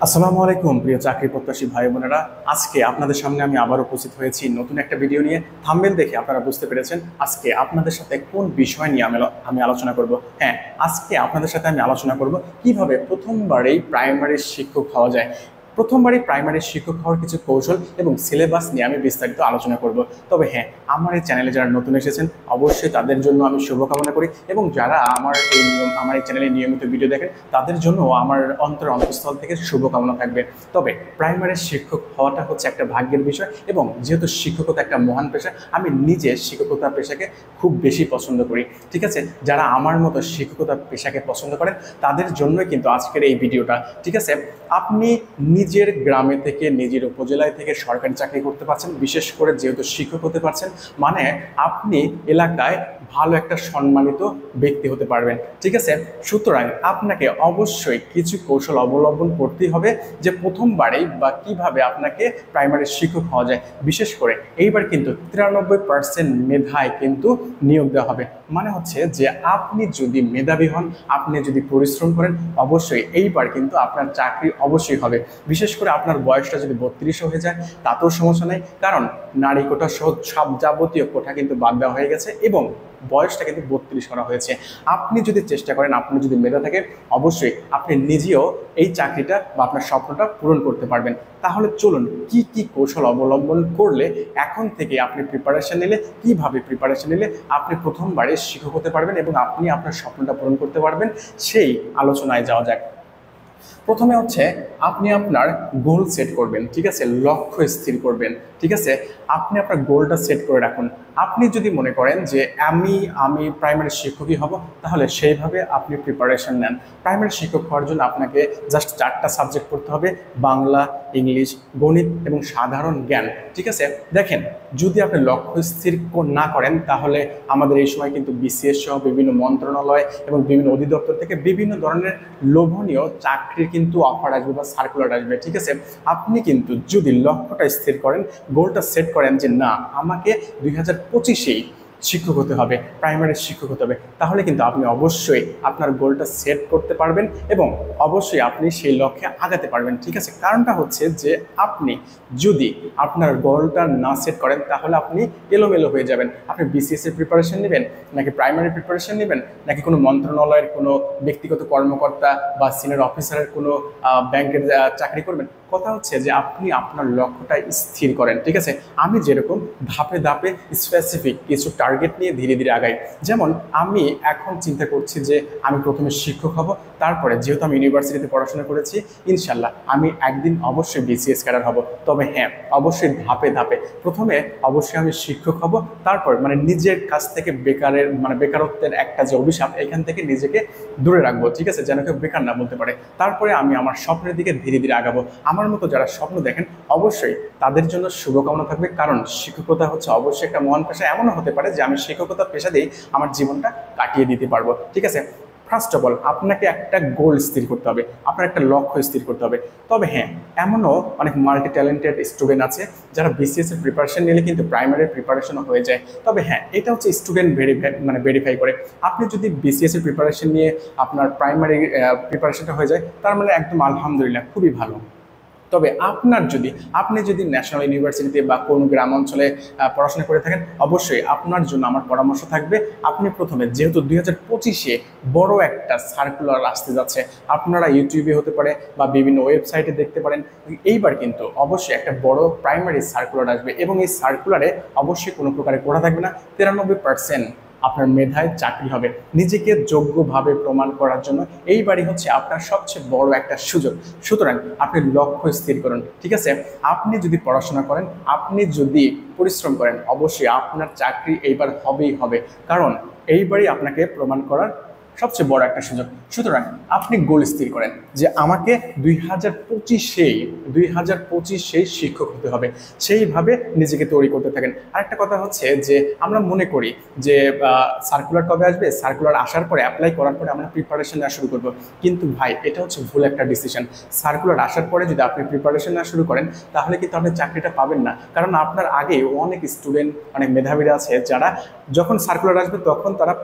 আসসালামু আলাইকুম প্রিয় চাকরি প্রত্যাশী ভাই বোনেরা। আজকে আপনাদের সামনে আমি আবার উপস্থিত হয়েছি নতুন একটা ভিডিও নিয়ে। থাম্বনেল দেখে আপনারা বুঝতে পেরেছেন আজকে আপনাদের সাথে কোন বিষয় নিয়ে আমি আলোচনা করব। হ্যাঁ, আজকে আপনাদের সাথে আমি আলোচনা করব কিভাবে প্রথমবারেই প্রাইমারি শিক্ষক হওয়া যায়। প্রথমবারই প্রাইমারি শিক্ষক হওয়ার কিছু কৌশল এবং সিলেবাস নিয়ে আমি বিস্তারিত আলোচনা করব। তবে হ্যাঁ, আমার এই চ্যানেলে যারা নতুন এসেছেন অবশ্যই তাদের জন্য আমি শুভকামনা করি, এবং যারা আমার এই চ্যানেলে নিয়মিত ভিডিও দেখেন তাদের জন্য আমার অন্তঃস্থল থেকে শুভকামনা থাকবে। তবে প্রাইমারি শিক্ষক হওয়াটা হচ্ছে একটা ভাগ্যের বিষয়, এবং যেহেতু শিক্ষকতা একটা মহান পেশা, আমি নিজে শিক্ষকতা পেশাকে খুব বেশি পছন্দ করি। ঠিক আছে, যারা আমার মতো শিক্ষকতা পেশাকে পছন্দ করেন তাদের জন্যই কিন্তু আজকের এই ভিডিওটা। ঠিক আছে, আপনি নিজের গ্রামে থেকে নিজের উপজেলায় থেকে সরকারি চাকরি করতে পারছেন, বিশেষ করে যেহেতু শিক্ষক হতে পারছেন, মানে আপনি এলাকায় ভালো একটা সম্মানিত ব্যক্তি হতে পারবেন। ঠিক আছে, সুতরাং আপনাকে অবশ্যই কিছু কৌশল অবলম্বন করতেই হবে যে প্রথমবারেই বা কিভাবে আপনাকে প্রাইমারি শিক্ষক হওয়া যায়। বিশেষ করে এইবার কিন্তু 93% মেধায় কিন্তু নিয়োগ দেওয়া হবে। মানে হচ্ছে যে আপনি যদি মেধাবী হন, আপনি যদি পরিশ্রম করেন, অবশ্যই এইবার কিন্তু আপনার চাকরি অবশ্যই হবে। বিশেষ করে আপনার বয়সটা যদি 32 হয়ে যায় তাতেও সমস্যা নেই, কারণ নারী কোটা সহ সব যাবতীয় কোটা কিন্তু বাদ দেওয়া হয়ে গেছে এবং বয়সটা কিন্তু 32 করা হয়েছে। আপনি যদি চেষ্টা করেন, আপনি যদি মেধা থাকে, অবশ্যই আপনি নিজেও এই চাকরিটা বা আপনার স্বপ্নটা পূরণ করতে পারবেন। তাহলে চলুন কি কি কৌশল অবলম্বন করলে এখন থেকে আপনি প্রিপারেশন নিলে, কিভাবে প্রিপারেশন নিলে আপনি প্রথমবারে শিক্ষক হতে পারবেন এবং আপনি আপনার স্বপ্নটা পূরণ করতে পারবেন, সেই আলোচনায় যাওয়া যাক। প্রথমে হচ্ছে আপনি আপনার গোল সেট করবেন। ঠিক আছে, লক্ষ্য স্থির করবেন। ঠিক আছে, আপনি আপনার গোলটা সেট করে রাখুন। আপনি যদি মনে করেন যে আমি প্রাইমারি শিক্ষকই হব, তাহলে সেইভাবে আপনি প্রিপারেশন নেন। প্রাইমারি শিক্ষক হওয়ার জন্য আপনাকে জাস্ট 4টা সাবজেক্ট পড়তে হবে: বাংলা, ইংলিশ, গণিত এবং সাধারণ জ্ঞান। ঠিক আছে, দেখেন, যদি আপনি লক্ষ্য স্থির না করেন তাহলে আমাদের এই সময় কিন্তু বিসিএস সহ বিভিন্ন মন্ত্রণালয় এবং বিভিন্ন অধিদপ্তর থেকে বিভিন্ন ধরনের লোভনীয় চাকরির কিন্তু অফার আসবে বা সার্কুলার আসবে। ঠিক আছে, আপনি কিন্তু যদি লক্ষ্যটা স্থির করেন, গোলটা সেট করেন যে না, আমাকে 2025-এই শিক্ষক হতে হবে, প্রাইমারি শিক্ষক হতে হবে, তাহলে কিন্তু আপনি অবশ্যই আপনার গোলটা সেট করতে পারবেন এবং অবশ্যই আপনি সেই লক্ষ্যে আগাতে পারবেন। ঠিক আছে, কারণটা হচ্ছে যে আপনি যদি আপনার গোলটা না সেট করেন তাহলে আপনি এলোমেলো হয়ে যাবেন। আপনি বিসিএস এর প্রিপারেশন নেবেন, নাকি প্রাইমারি প্রিপারেশন নেবেন, নাকি কোনো মন্ত্রণালয়ের কোনো ব্যক্তিগত কর্মকর্তা বা সিনিয়র অফিসারের কোনো ব্যাংকের চাকরি করবেন। কথা হচ্ছে যে আপনি আপনার লক্ষ্যটা স্থির করেন। ঠিক আছে, আমি যেরকম ধাপে ধাপে স্পেসিফিক কিছু টার্গেট নিয়ে ধীরে ধীরে আগাই। যেমন আমি এখন চিন্তা করছি যে আমি প্রথমে শিক্ষক হব, তারপরে যেহেতু আমি ইউনিভার্সিটিতে পড়াশোনা করেছি, ইনশাল্লাহ আমি একদিন অবশ্যই বিসিএস ক্যাডার হব। তবে হ্যাঁ, অবশ্যই ধাপে ধাপে প্রথমে অবশ্যই আমি শিক্ষক হব, তারপর মানে নিজের কাছ থেকে বেকারত্বের একটা যে অভিশাপ, এখান থেকে নিজেকে দূরে রাখবো। ঠিক আছে, যেন কেউ বেকার না বলতে পারে। তারপরে আমি আমার স্বপ্নের দিকে ধীরে ধীরে আগাবো। আমার মতো যারা স্বপ্ন দেখেন অবশ্যই তাদের জন্য শুভকামনা থাকবে, কারণ শিক্ষকতা হচ্ছে অবশ্যই একটা মহান পেশা। এমনও হতে পারে যে আমি শিক্ষকতা পেশা দিয়েই আমার জীবনটা কাটিয়ে দিতে পারবো। ঠিক আছে, ফার্স্ট অফ অল আপনাকে একটা গোল স্থির করতে হবে, আপনার একটা লক্ষ্য স্থির করতে হবে। তবে হ্যাঁ, এমনও অনেক মাল্টি ট্যালেন্টেড স্টুডেন্ট আছে যারা বিসিএস এর প্রিপারেশন নিলে কিন্তু প্রাইমারি প্রিপারেশনও হয়ে যায়। তবে হ্যাঁ, এটা হচ্ছে স্টুডেন্ট ভেরিফাই করে। আপনি যদি বিসিএস এর প্রিপারেশন নিয়ে আপনার প্রাইমারি প্রিপারেশনটা হয়ে যায়, তার মানে একদম আলহামদুলিল্লাহ, খুবই ভালো। তবে আপনি যদি ন্যাশনাল ইউনিভার্সিটিতে বা কোনো গ্রাম অঞ্চলে পড়াশোনা করে থাকেন, অবশ্যই আপনার জন্য আমার পরামর্শ থাকবে, আপনি প্রথমে, যেহেতু 2025-এ বড় একটা সার্কুলার আসতে যাচ্ছে, আপনারা ইউটিউবে হতে পারে বা বিভিন্ন ওয়েবসাইটে দেখতে পারেন, এইবার কিন্তু অবশ্যই একটা বড় প্রাইমারি সার্কুলার আসবে এবং এই সার্কুলারে অবশ্যই কোনো প্রকারে পড়া থাকবে না। 93% আপনার মেধায় চাকরি হবে। নিজেকে যোগ্যভাবে প্রমাণ করার জন্য এইবারই হচ্ছে আপনার সবচেয়ে বড় একটা সুযোগ। সুতরাং আপনি লক্ষ্য স্থির করুন। ঠিক আছে, আপনি যদি পড়াশোনা করেন, আপনি যদি পরিশ্রম করেন, অবশ্যই আপনার চাকরি এইবার হবেই হবে, কারণ এইবারই আপনাকে প্রমাণ করার সবচেয়ে বড় একটা সুযোগ। সুতরাং আপনি গোল স্থির করেন যে আমাকে 2025-এই শিক্ষক হতে হবে, সেইভাবে নিজেকে তৈরি করতে থাকেন। আরেকটা কথা হচ্ছে যে আমরা মনে করি যে সার্কুলার কবে আসবে, সার্কুলার আসার পরে, অ্যাপ্লাই করার পরে আমরা প্রিপারেশন নেওয়া শুরু করবো। কিন্তু ভাই, এটা হচ্ছে ভুল একটা ডিসিশন। সার্কুলার আসার পরে যদি আপনি প্রিপারেশন নেওয়া শুরু করেন তাহলে কিন্তু আপনি চাকরিটা পাবেন না, কারণ আপনার আগে অনেক স্টুডেন্ট, অনেক মেধাবীরা আছে যারা যখন সার্কুলার আসবে তখন তারা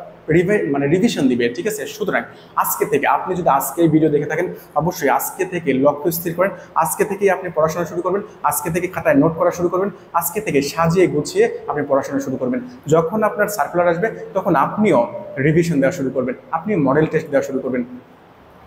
রিভিশন দিবে, ঠিক আছে। সুতরাং আজকে থেকে আপনি যদি আজকে এই ভিডিও দেখে থাকেন, অবশ্যই আজকে থেকে লক্ষ্য স্থির করেন, আজকে থেকেই আপনি পড়াশোনা শুরু করবেন, আজকে থেকে খাতায় নোট করা শুরু করবেন, আজকে থেকে সাজিয়ে গুছিয়ে আপনি পড়াশোনা শুরু করবেন। যখন আপনার সার্কুলার আসবে তখন আপনিও রিভিশন দেওয়া শুরু করবেন, আপনিও মডেল টেস্ট দেওয়া শুরু করবেন,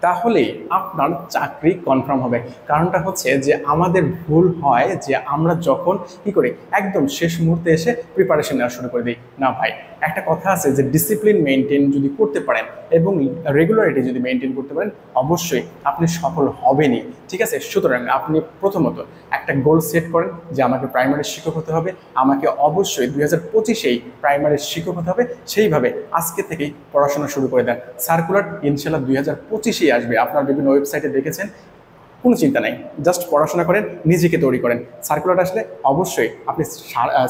তাহলেই আপনার চাকরি কনফার্ম হবে। কারণটা হচ্ছে যে আমাদের ভুল হয় যে আমরা যখন কি করি একদম শেষ মুহূর্তে এসে প্রিপারেশন নেওয়া শুরু করে দিই। না ভাই, একটা কথা আছে যে ডিসিপ্লিন মেনটেন যদি করতে পারেন এবং রেগুলারিটি যদি মেনটেন করতে পারেন, অবশ্যই আপনি সফল হবেনই, ঠিক আছে। সুতরাং আপনি প্রথমত একটা গোল সেট করেন যে আমাকে প্রাইমারি শিক্ষক হতে হবে, আমাকে অবশ্যই 2025-এই প্রাইমারি শিক্ষক হতে হবে। সেইভাবে আজকে থেকেই পড়াশোনা শুরু করে দেন। সার্কুলার ইনশাল্লাহ 2025-এই আসবে। আপনার বিভিন্ন ওয়েবসাইটে দেখেছেন, কোনো চিন্তা নাই, জাস্ট পড়াশোনা করেন, নিজেকে তৈরি করেন। সার্কুলার আসলে অবশ্যই আপনি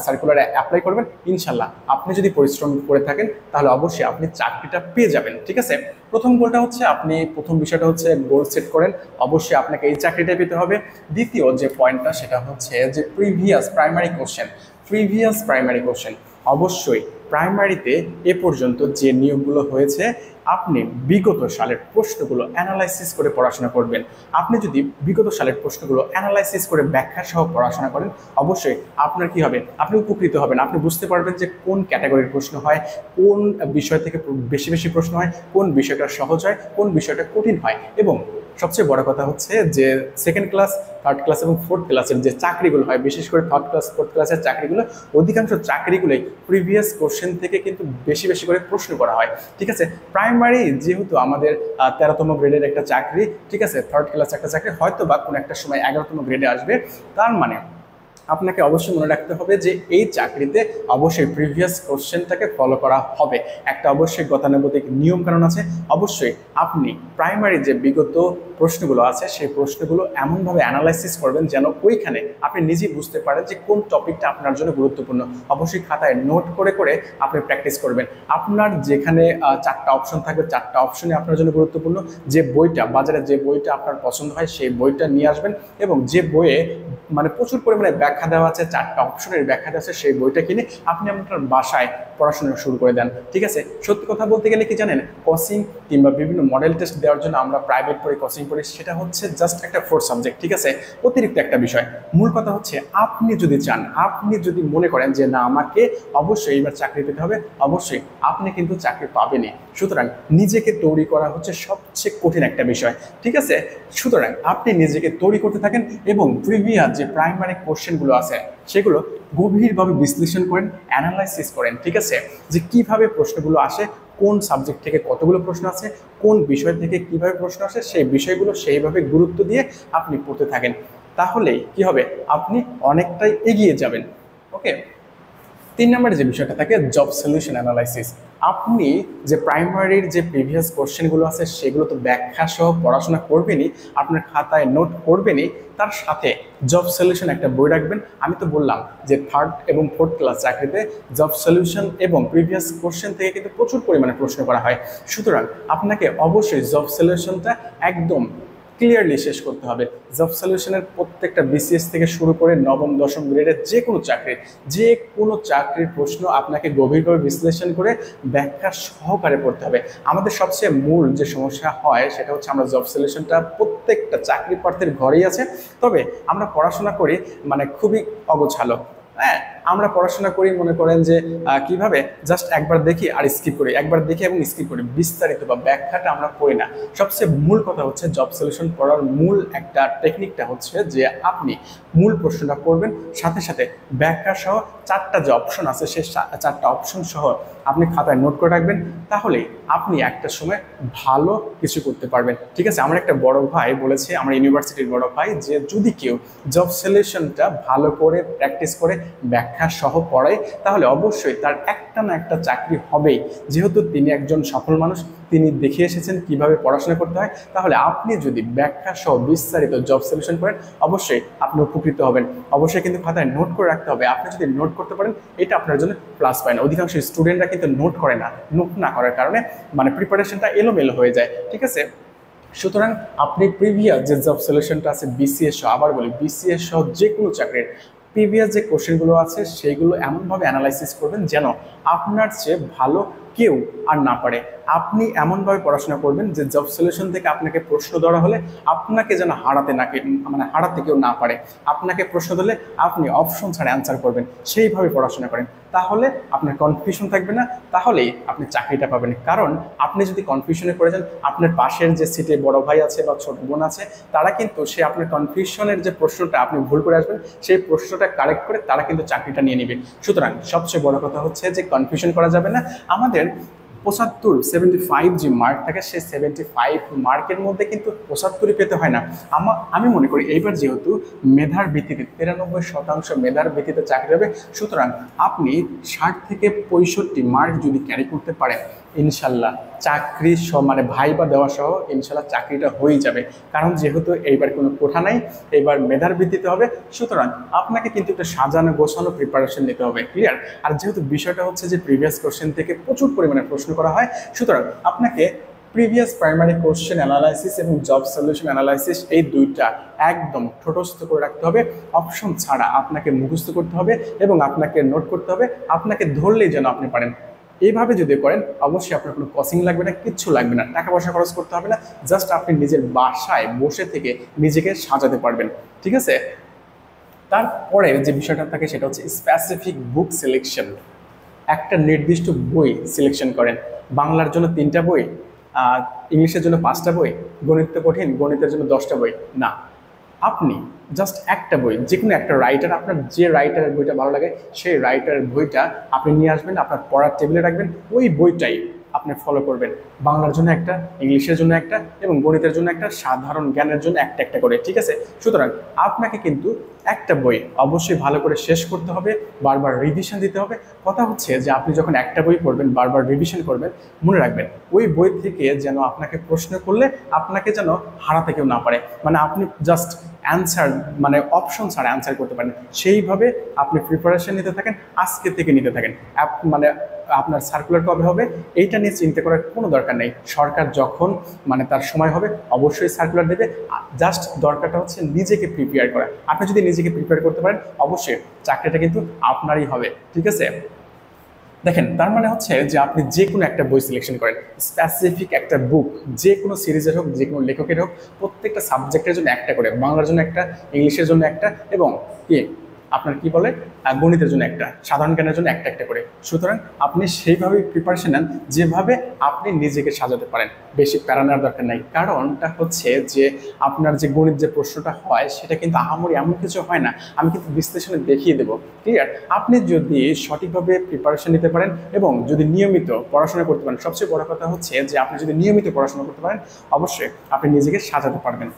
সার্কুলারে অ্যাপ্লাই করবেন, ইনশাল্লাহ আপনি যদি পরিশ্রম করে থাকেন তাহলে অবশ্যই আপনি চাকরিটা পেয়ে যাবেন, ঠিক আছে। প্রথম গোলটা হচ্ছে প্রথম বিষয়টা হচ্ছে গোল সেট করেন, অবশ্যই আপনাকে এই চাকরিটা পেতে হবে। দ্বিতীয় যে পয়েন্টটা সেটা হচ্ছে যে প্রিভিয়াস প্রাইমারি কোশ্চেন অবশ্যই প্রাইমারিতে এ পর্যন্ত যে নিয়োগগুলো হয়েছে আপনি বিগত সালের প্রশ্নগুলো অ্যানালাইসিস করে পড়াশোনা করবেন। আপনি যদি বিগত সালের প্রশ্নগুলো অ্যানালাইসিস করে ব্যাখ্যা সহ পড়াশোনা করেন, অবশ্যই আপনার কি হবে, আপনি উপকৃত হবেন। আপনি বুঝতে পারবেন যে কোন ক্যাটাগরির প্রশ্ন হয়, কোন বিষয় থেকে বেশি বেশি প্রশ্ন হয়, কোন বিষয়টা সহজ হয়, কোন বিষয়টা কঠিন হয়। এবং সবচেয়ে বড় কথা হচ্ছে যে সেকেন্ড ক্লাস, থার্ড ক্লাস এবং ফোর্থ ক্লাসের যে চাকরিগুলো হয়, বিশেষ করে থার্ড ক্লাস ফোর্থ ক্লাসের চাকরিগুলো, অধিকাংশ চাকরিগুলোই প্রিভিয়াস কোশ্চেন থেকে কিন্তু বেশি বেশি করে প্রশ্ন করা হয়, ঠিক আছে। প্রাইমারি যেহেতু আমাদের 13তম গ্রেডের একটা চাকরি, ঠিক আছে, থার্ড ক্লাস একটা চাকরি, হয়তো বা কোনো একটা সময় 11তম গ্রেডে আসবে। তার মানে আপনাকে অবশ্যই মনে রাখতে হবে যে এই চাকরিতে অবশ্যই প্রিভিয়াস কোশ্চেনটাকে ফলো করা হবে। একটা অবশ্যই গতানুগতিক নিয়ম কানুন আছে। অবশ্যই আপনি প্রাইমারি যে বিগত প্রশ্নগুলো আছে সেই প্রশ্নগুলো এমনভাবে অ্যানালাইসিস করবেন যেন ওইখানে আপনি নিজেই বুঝতে পারেন যে কোন টপিকটা আপনার জন্য গুরুত্বপূর্ণ। অবশ্যই খাতায় নোট করে করে আপনি প্র্যাকটিস করবেন। আপনার যেখানে 4টা অপশন থাকবে, 4টা অপশনে আপনার জন্য গুরুত্বপূর্ণ। যে বইটা বাজারে যে বইটা আপনার পছন্দ হয় সেই বইটা নিয়ে আসবেন, এবং যে বইয়ে প্রচুর পরিমাণে ব্যাখ্যা দেওয়া আছে, 4টা অপশনের ব্যাখ্যা দেওয়া আছে, সেই বইটা কিনে আপনি আপনার বাসায় পড়াশোনা শুরু করে দেন, ঠিক আছে। সত্যি কথা বলতে গেলে কি জানেন, কোচিং কিংবা বিভিন্ন মডেল টেস্ট দেওয়ার জন্য আমরা প্রাইভেট পড়ি, কোচিং পড়ি, সেটা হচ্ছে জাস্ট একটা ফোর্থ সাবজেক্ট, ঠিক আছে, অতিরিক্ত একটা বিষয়। মূল কথা হচ্ছে আপনি যদি চান, আপনি যদি মনে করেন যে না আমাকে অবশ্যই এইবার চাকরি পেতে হবে, অবশ্যই আপনি কিন্তু চাকরি পাবেনই। সুতরাং নিজেকে তৈরি করা হচ্ছে সবচেয়ে কঠিন একটা বিষয়, ঠিক আছে। সুতরাং আপনি নিজেকে তৈরি করতে থাকেন এবং প্রিভিয়াস যে প্রাইমারি কোশ্চেনগুলো আছে সেগুলো গভীরভাবে বিশ্লেষণ করেন, অ্যানালাইসিস করেন, ঠিক আছে, যে কিভাবে প্রশ্নগুলো আসে, কোন সাবজেক্ট থেকে কতগুলো প্রশ্ন আছে, কোন বিষয় থেকে কিভাবে প্রশ্ন আসে, সেই বিষয়গুলো সেইভাবে গুরুত্ব দিয়ে আপনি পড়তে থাকেন। তাহলেই কি হবে, আপনি অনেকটাই এগিয়ে যাবেন। ওকে, 3 নম্বরে যে বিষয়টা থাকে জব সলিউশন অ্যানালাইসিস। আপনি যে প্রাইমারির যে প্রিভিয়াস কোশ্চেনগুলো আছে সেগুলো তো ব্যাখ্যা সহ পড়াশোনা করবেনই, আপনার খাতায় নোট করবেনই, তার সাথে জব সলিউশন একটা বই রাখবেন। আমি তো বললাম যে থার্ড এবং ফোর্থ ক্লাস চাকরিতে জব সলিউশন এবং প্রিভিয়াস কোশ্চেন থেকে কিন্তু প্রচুর পরিমাণে প্রশ্ন করা হয়। সুতরাং আপনাকে অবশ্যই জব সলিউশনটা একদম ক্লিয়ারলি শেষ করতে হবে। জব সলিউশনের প্রত্যেকটা বিসিএস থেকে শুরু করে নবম দশম গ্রেডের যে কোনো চাকরির প্রশ্ন আপনাকে গভীরভাবে বিশ্লেষণ করে ব্যাখ্যা সহকারে পড়তে হবে। আমাদের সবচেয়ে মূল যে সমস্যা হয় সেটা হচ্ছে আমরা জব সলিউশনটা প্রত্যেকটা চাকরি প্রার্থীর ঘরেই আছে, তবে আমরা পড়াশোনা করি খুবই অগোছালো। হ্যাঁ, আমরা পড়াশোনা করি মনে করেন যে কিভাবে জাস্ট একবার দেখি আর স্কিপ করি, একবার দেখি এবং স্কিপ করি, বিস্তারিত বা ব্যাখ্যাটা আমরা পড়ি না। সবচেয়ে মূল কথা হচ্ছে জব সলিউশন পড়ার মূল একটা টেকনিকটা হচ্ছে যে আপনি মূল প্রশ্নটা পড়বেন, সাথে সাথে ব্যাখ্যা সহ 4টা যে অপশন আছে সেই 4টা অপশন সহ আপনি খাতায় নোট করে রাখবেন, তাহলেই আপনি একটা সময় ভালো কিছু করতে পারবেন, ঠিক আছে। আমার একটা বড় ভাই বলেছে, আমার ইউনিভার্সিটির বড় ভাই, যে যদি কেউ জব সলিউশনটা ভালো করে প্র্যাকটিস করে ব্যাখ্যা সহ পড়ায় তাহলে অবশ্যই তার একটা না একটা চাকরি হবেই। যেহেতু তিনি একজন সফল মানুষ, তিনি দেখে এসেছেন কিভাবে পড়াশোনা করতে হয়, তাহলে আপনি যদি ব্যাখ্যা সহ বিস্তারিত জব সলিউশন করেন অবশ্যই আপনি উপকৃত হবেন। অবশ্যই কিন্তু খাতায় নোট করে রাখতে হবে। আপনি যদি নোট করতে পারেন এটা আপনার জন্য প্লাস পয়েন্ট। অধিকাংশ স্টুডেন্টরা কিন্তু নোট করে না, নোট না করার কারণে প্রিপারেশনটা এলোমেলো হয়ে যায়, ঠিক আছে। সুতরাং আপনি প্রিভিয়াস যে জব সলিউশনটা আছে বিসিএস সহ, আবার বলি বিসিএস সহ যে কোনো চাকরির প্রিভিয়াস যে কোশ্চেনগুলো আছে সেইগুলো এমনভাবে অ্যানালাইসিস করবেন যেন আপনার চেয়ে ভালো কেউ আর না পারে। আপনি এমনভাবে পড়াশোনা করবেন যে জব সলিউশন থেকে আপনাকে প্রশ্ন ধরা হলে আপনাকে যেন হারাতে কেউ না পারে। আপনাকে প্রশ্ন দিলে আপনি অপশন ছাড়া অ্যান্সার করবেন, সেইভাবে পড়াশোনা করেন, তাহলে আপনার কনফিউশন থাকবে না, তাহলেই আপনি চাকরিটা পাবেন। কারণ আপনি যদি কনফিউশনে পড়ে যান, আপনার পাশের যে সিটে বড় ভাই আছে বা ছোট বোন আছে, তারা কিন্তু সে আপনার কনফিউশনের যে প্রশ্নটা আপনি ভুল করে আসবেন, সেই প্রশ্নটা কারেক্ট করে তারা কিন্তু চাকরিটা নিয়ে নেবে। সুতরাং সবচেয়ে বড় কথা হচ্ছে যে কনফিউশন করা যাবে না। আমাদের 75 যে মার্ক থাকে, সেই 75 মার্কের মধ্যে কিন্তু 75ই পেতে হয় না। আমি মনে করি এইবার যেহেতু মেধার ভিত্তিতে 93% মেধার ভিত্তিতে চাকরি হবে, সুতরাং আপনি 60 থেকে 65 মার্ক যদি ক্যারি করতে পারেন, ইনশাল্লাহ চাকরি ভাইবা দেওয়া সহ ইনশাল্লাহ চাকরিটা হয়ে যাবে। কারণ যেহেতু এইবার কোনো কোঠা নাই, এইবার মেধার ভিত্তিতে হবে, সুতরাং আপনাকে কিন্তু একটা সাজানো গোছানো প্রিপারেশন নিতে হবে। ক্লিয়ার? আর যেহেতু বিষয়টা হচ্ছে যে প্রিভিয়াস কোশ্চেন থেকে প্রচুর পরিমাণে প্রশ্ন করা হয়, সুতরাং আপনাকে প্রিভিয়াস প্রাইমারি কোশ্চেন অ্যানালাইসিস এবং জব সলিউশন অ্যানালাইসিস এই দুইটা একদম ঠোঁটস্থ করে রাখতে হবে। অপশন ছাড়া আপনাকে মুখস্থ করতে হবে এবং আপনাকে নোট করতে হবে, আপনাকে ধরলেই যেন আপনি পারেন। এইভাবে যদি করেন, অবশ্যই আপনার কোনো কোচিং লাগবে না, কিচ্ছু লাগবে না, টাকা পয়সা খরচ করতে হবে না, জাস্ট আপনি নিজের বাসায় বসে থেকে নিজেকে সাজাতে পারবেন। ঠিক আছে? তারপরে যে বিষয়টা থাকে সেটা হচ্ছে স্পেসিফিক বুক সিলেকশন। একটা নির্দিষ্ট বই সিলেকশন করেন। বাংলার জন্য 3টা বই, ইংলিশের জন্য 5টা বই, গণিত কঠিন, গণিতের জন্য 10টা বই না। আপনি জাস্ট একটা বই, যে কোনো একটা রাইটার, আপনার যে রাইটারের বইটা ভালো লাগে সেই রাইটারের বইটা আপনি নিয়ে আসবেন, আপনার পড়ার টেবিলে রাখবেন, ওই বইটাই আপনি ফলো করবেন। বাংলার জন্য একটা, ইংলিশের জন্য একটা এবং গণিতের জন্য একটা, সাধারণ জ্ঞানের জন্য একটা একটা করে। ঠিক আছে? সুতরাং আপনাকে কিন্তু একটা বই অবশ্যই ভালো করে শেষ করতে হবে, বারবার রিভিশন দিতে হবে। কথা হচ্ছে যে আপনি যখন একটা বই পড়বেন, বারবার রিভিশন করবেন, মনে রাখবেন ওই বই থেকে যেন আপনাকে প্রশ্ন করলে আপনাকে যেন হারাতে কেউ না পারে। আপনি জাস্ট অ্যান্সার অপশন ছাড়া অ্যান্সার করতে পারেন, সেইভাবে আপনি প্রিপারেশন নিতে থাকেন, আজকে থেকে নিতে থাকেন। আপনার সার্কুলার কবে হবে এইটা নিয়ে চিন্তা করার কোনো দরকার নেই। সরকার যখন তার সময় হবে অবশ্যই সার্কুলার দেবে। জাস্ট দরকারটা হচ্ছে নিজেকে প্রিপেয়ার করা। আপনি যদি নিজেকে প্রিপেয়ার করতে পারেন, অবশ্যই চাকরিটা কিন্তু আপনারই হবে। ঠিক আছে? দেখেন, তার মানে হচ্ছে যে আপনি যে কোনো একটা বই সিলেকশন করেন, স্পেসিফিক একটা বুক, যে কোনো সিরিজের হোক, যে কোনো লেখকের হোক, প্রত্যেকটা সাবজেক্টের জন্য একটা করে, বাংলার জন্য একটা, ইংলিশের জন্য একটা এবং আপনার গণিতের জন্য একটা, সাধারণ জ্ঞানের জন্য একটা একটা করে। সুতরাং আপনি সেইভাবে প্রিপারেশন নেন যেভাবে আপনি নিজেকে সাজাতে পারেন, বেশি প্যারা নেওয়ার দরকার নাই। কারণটা হচ্ছে যে আপনার যে গণিত যে প্রশ্নটা হয় সেটা কিন্তু আহামরি এমন কিছু হয় না, আমি কিন্তু বিশ্লেষণে দেখিয়ে দেবো। ক্লিয়ার? আপনি যদি সঠিকভাবে প্রিপারেশন নিতে পারেন এবং যদি নিয়মিত পড়াশোনা করতে পারেন, সবচেয়ে বড় কথা হচ্ছে যে আপনি যদি নিয়মিত পড়াশোনা করতে পারেন, অবশ্যই আপনি নিজেকে সাজাতে পারবেন।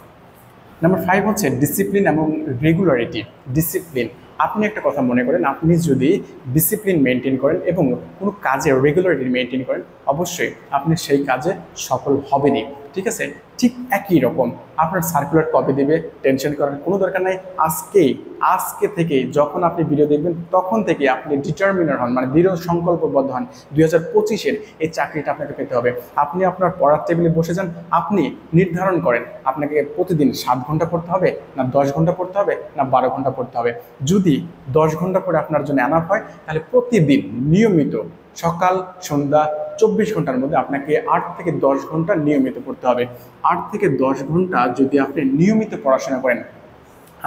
নাম্বার 5 হচ্ছে ডিসিপ্লিন এবং রেগুলারিটি। ডিসিপ্লিন, আপনি একটা কথা মনে করেন, আপনি যদি ডিসিপ্লিন মেনটেন করেন এবং কোনো কাজে রেগুলারিটি মেনটেন করেন, অবশ্যই আপনি সেই কাজে সফল হবেনই। ঠিক আছে? ঠিক একই রকম আপনার সার্কুলার কবে দেবে টেনশন করার কোনো দরকার নাই। আজকে থেকে যখন আপনি ভিডিও দেখবেন তখন থেকে আপনি ডিটারমিনার হন, দৃঢ় সংকল্পবদ্ধ হন 2025-এর এই চাকরিটা আপনাকে পেতে হবে। আপনি আপনার পড়ার টেবিলে বসে যান, আপনি নির্ধারণ করেন আপনাকে প্রতিদিন 7 ঘন্টা পড়তে হবে না 10 ঘন্টা পড়তে হবে না 12 ঘন্টা পড়তে হবে। যদি 10 ঘন্টা পরে আপনার জন্য এনাফ হয়, তাহলে প্রতিদিন নিয়মিত সকাল সন্ধ্যা 24 ঘন্টার মধ্যে আপনাকে 8 থেকে 10 ঘন্টা নিয়মিত পড়তে হবে। 8 থেকে 10 ঘন্টা যদি আপনি নিয়মিত পড়াশোনা করেন,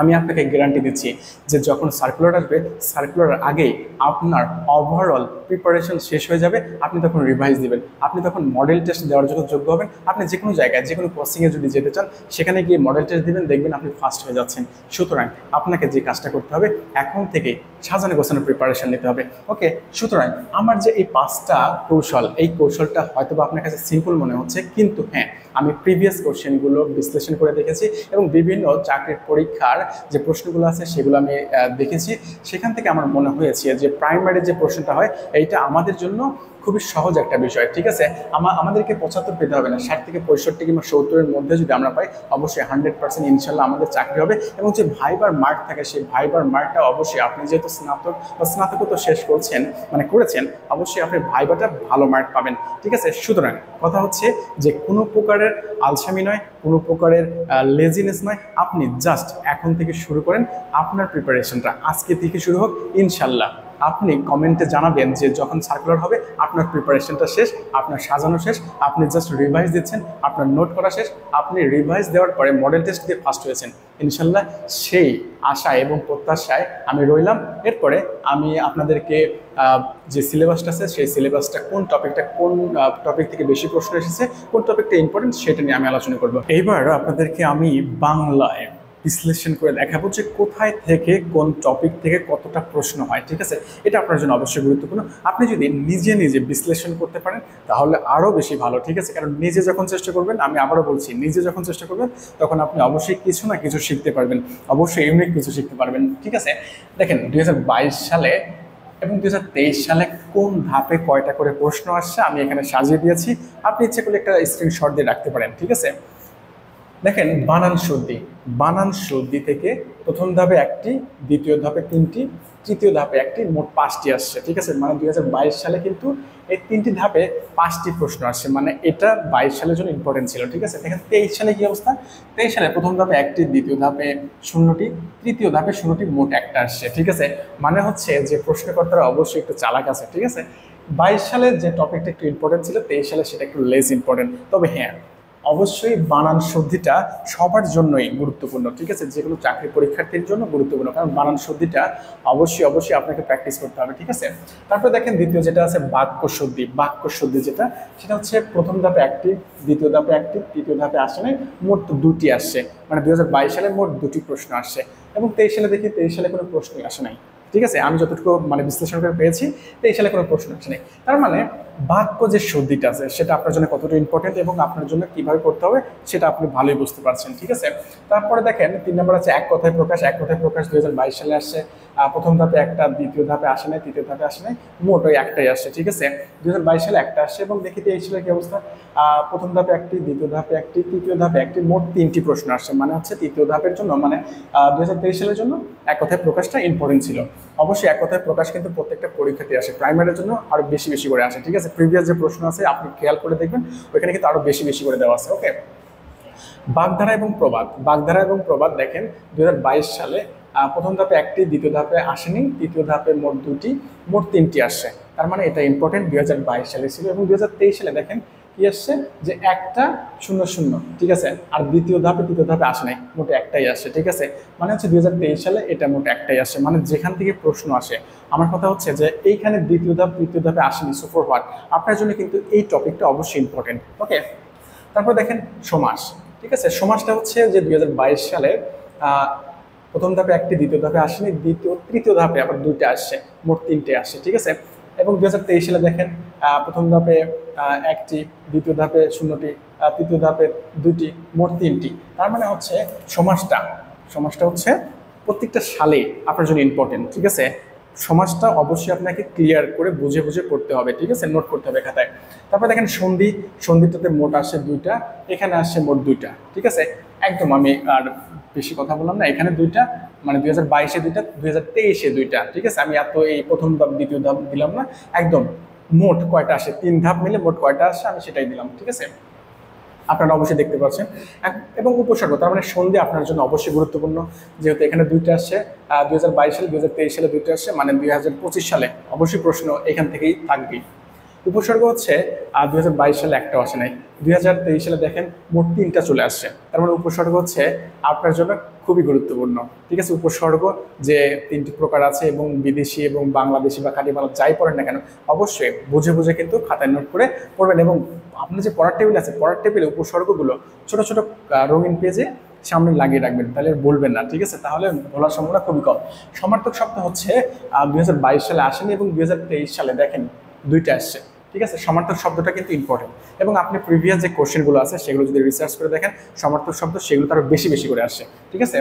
আমি আপনাকে গ্যারান্টি দিচ্ছি যে যখন সার্কুলার আসবে, সার্কুলার আগেই আপনার ওভারঅল প্রিপারেশন শেষ হয়ে যাবে। আপনি তখন রিভাইজ দিবেন, আপনি তখন মডেল টেস্ট দেওয়ার জন্য যোগ্য হবেন। আপনি যে কোনো জায়গায়, যে কোনো কোচিংয়ে যদি যেতে চান, সেখানে গিয়ে মডেল টেস্ট দিবেন, দেখবেন আপনি ফার্স্ট হয়ে যাচ্ছেন। সুতরাং আপনাকে যে কাজটা করতে হবে, এখন থেকে সাজানো গোছানো প্রিপারেশন নিতে হবে। ওকে? সুতরাং আমার যে এই 5টা কৌশল, এই কৌশলটা হয়তো বা আপনার কাছে সিম্পল মনে হচ্ছে, কিন্তু হ্যাঁ, আমি প্রিভিয়াস কোশ্চেনগুলো বিশ্লেষণ করে দেখেছি এবং বিভিন্ন চাকরির পরীক্ষার যে প্রশ্নগুলো আছে সেগুলো আমি দেখেছি। সেখান থেকে আমার মনে হয়েছে যে প্রাইমারি যে প্রশ্নটা হয় এইটা আমাদের জন্য খুবই সহজ একটা বিষয়। ঠিক আছে? আমাদেরকে 75 পেতে হবে না, 60 থেকে 65 কিংবা 70-এর মধ্যে যদি আমরা পাই, অবশ্যই 100% ইনশাল্লাহ আমাদের চাকরি হবে। এবং যে ভাইবার মার্ক থাকে, সেই ভাইবার মার্কটা অবশ্যই, আপনি যেহেতু স্নাতক বা স্নাতকোত্তর শেষ করেছেন, অবশ্যই আপনি ভাইবাটা ভালো মার্ক পাবেন। ঠিক আছে? সুতরাং কথা হচ্ছে যে কোনো প্রকারের আলসামি নয়, কোনো প্রকারের লেজিনেস নয়, আপনি জাস্ট এখন থেকে শুরু করেন। আপনার প্রিপারেশনটা আজকে থেকে শুরু হোক, ইনশাল্লাহ আপনি কমেন্টে জানাবেন যে যখন সার্কুলার হবে আপনার প্রিপারেশনটা শেষ, আপনার সাজানো শেষ, আপনি জাস্ট রিভাইজ দিচ্ছেন, আপনার নোট করা শেষ, আপনি রিভাইজ দেওয়ার পরে মডেল টেস্ট দিয়ে ফার্স্ট হয়েছেন। ইনশাল্লাহ সেই আশা এবং প্রত্যাশায় আমি রইলাম। এরপরে আমি আপনাদেরকে যে সিলেবাসটা আছে সেই সিলেবাসটা কোন টপিক থেকে বেশি প্রশ্ন এসেছে, কোন টপিকটা ইম্পর্টেন্ট সেটা নিয়ে আমি আলোচনা করব। এইবার আপনাদেরকে আমি বাংলায় বিশ্লেষণ করে দেখাবো যে কোথায় থেকে কোন টপিক থেকে কতটা প্রশ্ন হয়। ঠিক আছে, এটা আপনার জন্য অবশ্যই গুরুত্বপূর্ণ। আপনি যদি নিজে নিজে বিশ্লেষণ করতে পারেন তাহলে আরও বেশি ভালো। ঠিক আছে, কারণ নিজে যখন চেষ্টা করবেন, আমি আবারও বলছি, নিজে যখন চেষ্টা করবেন তখন আপনি অবশ্যই কিছু না কিছু শিখতে পারবেন, অবশ্যই ইউনিক কিছু শিখতে পারবেন। ঠিক আছে, দেখেন 2022 সালে এবং 2023 সালে কোন ধাপে কয়টা করে প্রশ্ন আসছে আমি এখানে সাজিয়ে দিয়েছি। আপনি ইচ্ছে করলে একটা স্ক্রিনশট দিয়ে রাখতে পারেন। ঠিক আছে, দেখেন বানান শুদ্ধি থেকে প্রথম ধাপে একটি, দ্বিতীয় ধাপে তিনটি, তৃতীয় ধাপে একটি, মোট 5টি আসছে। ঠিক আছে, মানে 2022 সালে কিন্তু এই 3টি ধাপে 5টি প্রশ্ন আসছে, মানে এটা 22 সালের জন্য ইম্পর্টেন্ট ছিল। ঠিক আছে, দেখেন 23 সালে কি অবস্থা, 23 সালে প্রথম ধাপে একটি, দ্বিতীয় ধাপে 0টি, তৃতীয় ধাপে 0টি, মোট একটা আসছে। ঠিক আছে, মানে হচ্ছে যে প্রশ্নকর্তারা অবশ্যই একটু চালাক আছে। ঠিক আছে, 22 সালে যে টপিকটা একটু ইম্পর্টেন্ট ছিল, 23 সালে সেটা একটু লেস ইম্পর্টেন্ট। তবে হ্যাঁ, অবশ্যই বানান শুদ্ধিটা সবার জন্যই গুরুত্বপূর্ণ। ঠিক আছে, যেগুলো চাকরি পরীক্ষার্থীর জন্য গুরুত্বপূর্ণ, কারণ বানান শুদ্ধিটা অবশ্যই আপনাকে প্র্যাকটিস করতে হবে। ঠিক আছে, তারপরে দেখেন দ্বিতীয় যেটা আছে বাক্য শুদ্ধি যেটা, সেটা হচ্ছে প্রথম ধাপে একটি, দ্বিতীয় ধাপে একটি, তৃতীয় ধাপে আসে নাই, মোট 2টি আসছে। মানে 2022 সালে মোট 2টি প্রশ্ন আসছে। এবং 23 সালে দেখি 23 সালে কোনো প্রশ্নই আসে নাই। ঠিক আছে, আমি যতটুকু মানে বিশ্লেষণ করে পেয়েছি 23 সালে কোনো প্রশ্ন আসে নাই। তার মানে বাক্য যে শুদ্ধিটা আছে সেটা আপনার জন্য কতটা ইম্পর্টেন্ট এবং আপনার জন্য কিভাবে করতে হবে সেটা আপনি ভালোই বুঝতে পারছেন। ঠিক আছে, তারপরে দেখেন 3 নম্বর আছে এক কথায় প্রকাশ। 2022 সালে আসছে। প্রথম ধাপে একটা, দ্বিতীয় ধাপে আসে নাই, তৃতীয় ধাপে আসে নাই, মোট ওই একটাই আসছে। ঠিক আছে, 2022 সালে একটা আসছে। এবং দেখি 23 সালে কি অবস্থা, প্রথম ধাপে একটি, দ্বিতীয় ধাপে একটি, তৃতীয় ধাপে একটি, মোট 3টি প্রশ্ন আসছে। মানে হচ্ছে তৃতীয় ধাপের জন্য, মানে 2023 সালের জন্য এক কথায় প্রকাশটা ইম্পর্টেন্ট ছিল। অবশ্যই এক কথায় প্রকাশ কিন্তু প্রত্যেকটা পরীক্ষাতে আসে, প্রাইমারির জন্য আরো বেশি করে আসে। ঠিক আছে, প্রিভিয়াস যে প্রশ্ন আছে আপনি খেয়াল করে দেখবেন, ওইখানে কিন্তু আরো বেশি করে দেওয়া আছে। ওকে, বাগধারা এবং প্রবাদ দেখেন 2022 সালে প্রথম ধাপে একটি, দ্বিতীয় ধাপে আসেনি, তৃতীয় ধাপে মোট 2টি, মোট 3টি আসছে। তার মানে এটা ইম্পর্টেন্ট 2022 সালে ছিল। এবং 2023 সালে দেখেন কি আসছে, যে একটা 0 ঠিক আছে, আর দ্বিতীয় ধাপে তৃতীয় ধাপে আসে নাই, মোট একটাই আসছে। ঠিক আছে, মানে হচ্ছে 2023 সালে এটা মোট একটাই আসছে। মানে যেখান থেকে প্রশ্ন আসে, আমার কথা হচ্ছে যে এইখানে দ্বিতীয় ধাপ তৃতীয় ধাপে আসেনি, সো ফর হোয়াট, আপনার জন্য কিন্তু এই টপিকটা অবশ্যই ইম্পর্টেন্ট। ওকে, তারপর দেখেন সমাস। ঠিক আছে, সমাসটা হচ্ছে যে 2022 সালে প্রথম ধাপে একটি, দ্বিতীয় ধাপে আসেনি, তৃতীয় ধাপে আবার 2টা আসছে, মোট 3টে আসছে। ঠিক আছে, এবং 2023 সালে দেখেন প্রথম ধাপে একটি, দ্বিতীয় ধাপে 0টি, তৃতীয় ধাপে 2টি, মোট 3টি। তার মানে হচ্ছে সমাসটা হচ্ছে প্রত্যেকটা সালে আপনার জন্য ইম্পর্টেন্ট। ঠিক আছে, সমাজটা অবশ্যই আপনাকে ক্লিয়ার করে বুঝে পড়তে হবে। ঠিক আছে, নোট করতে হবে খাতায়। তারপর দেখেন সন্ধিটাতে মোট আসে 2টা, এখানে আসছে মোট 2টা। ঠিক আছে, একদম আমি আর বেশি কথা বললাম না, এখানে 2টা, মানে 2022-এ 2টা, 2023-এ 2টা। ঠিক আছে, আমি এত এই প্রথম ধাপ দ্বিতীয় ধাপ দিলাম না, একদম মোট কয়টা আসে, 3 ধাপ মিলে মোট কয়টা আসে আমি সেটাই দিলাম। ঠিক আছে, আপনারা অবশ্যই দেখতে পাচ্ছেন। এবং উপসর্গ, তার মানে সন্ধি আপনার জন্য অবশ্যই গুরুত্বপূর্ণ, যেহেতু এখানে 2টা আসছে, 2022 সালে, 2023 সালে 2টা আসছে, মানে 2025 সালে অবশ্যই প্রশ্ন এখান থেকেই থাকবে। উপসর্গ হচ্ছে 2022 সালে একটাও আসে নাই, 2023 সালে দেখেন মোট 3টা চলে আসছে। তার মানে উপসর্গ হচ্ছে আপনার জন্য খুবই গুরুত্বপূর্ণ। ঠিক আছে, উপসর্গ যে 3টি প্রকার আছে, এবং বিদেশি এবং বাংলাদেশি বা খাঁটি বাংলা যাই পড়েন না কেন, অবশ্যই বুঝে কিন্তু খাতায় নোট করে পড়বেন। এবং আপনার যে পড়ার টেবিল আছে, পড়ার টেবিলে উপসর্গগুলো ছোট রঙিন পেজে সামনে লাগিয়ে রাখবেন, তাহলে বলবেন না। ঠিক আছে, তাহলে বলার সম্ভাবনা খুবই কম। সমার্থক শব্দ হচ্ছে 2022 সালে আসেনি, এবং 2023 সালে দেখেন 2টা আসছে। ঠিক আছে, সমার্থক শব্দটা কিন্তু ইম্পর্টেন্ট। এবং আপনি প্রিভিয়াস যে কোশ্চেনগুলো আছে সেগুলো যদি রিসার্চ করে দেখেন, সমার্থক শব্দ সেগুলো তারও বেশি করে আসছে। ঠিক আছে,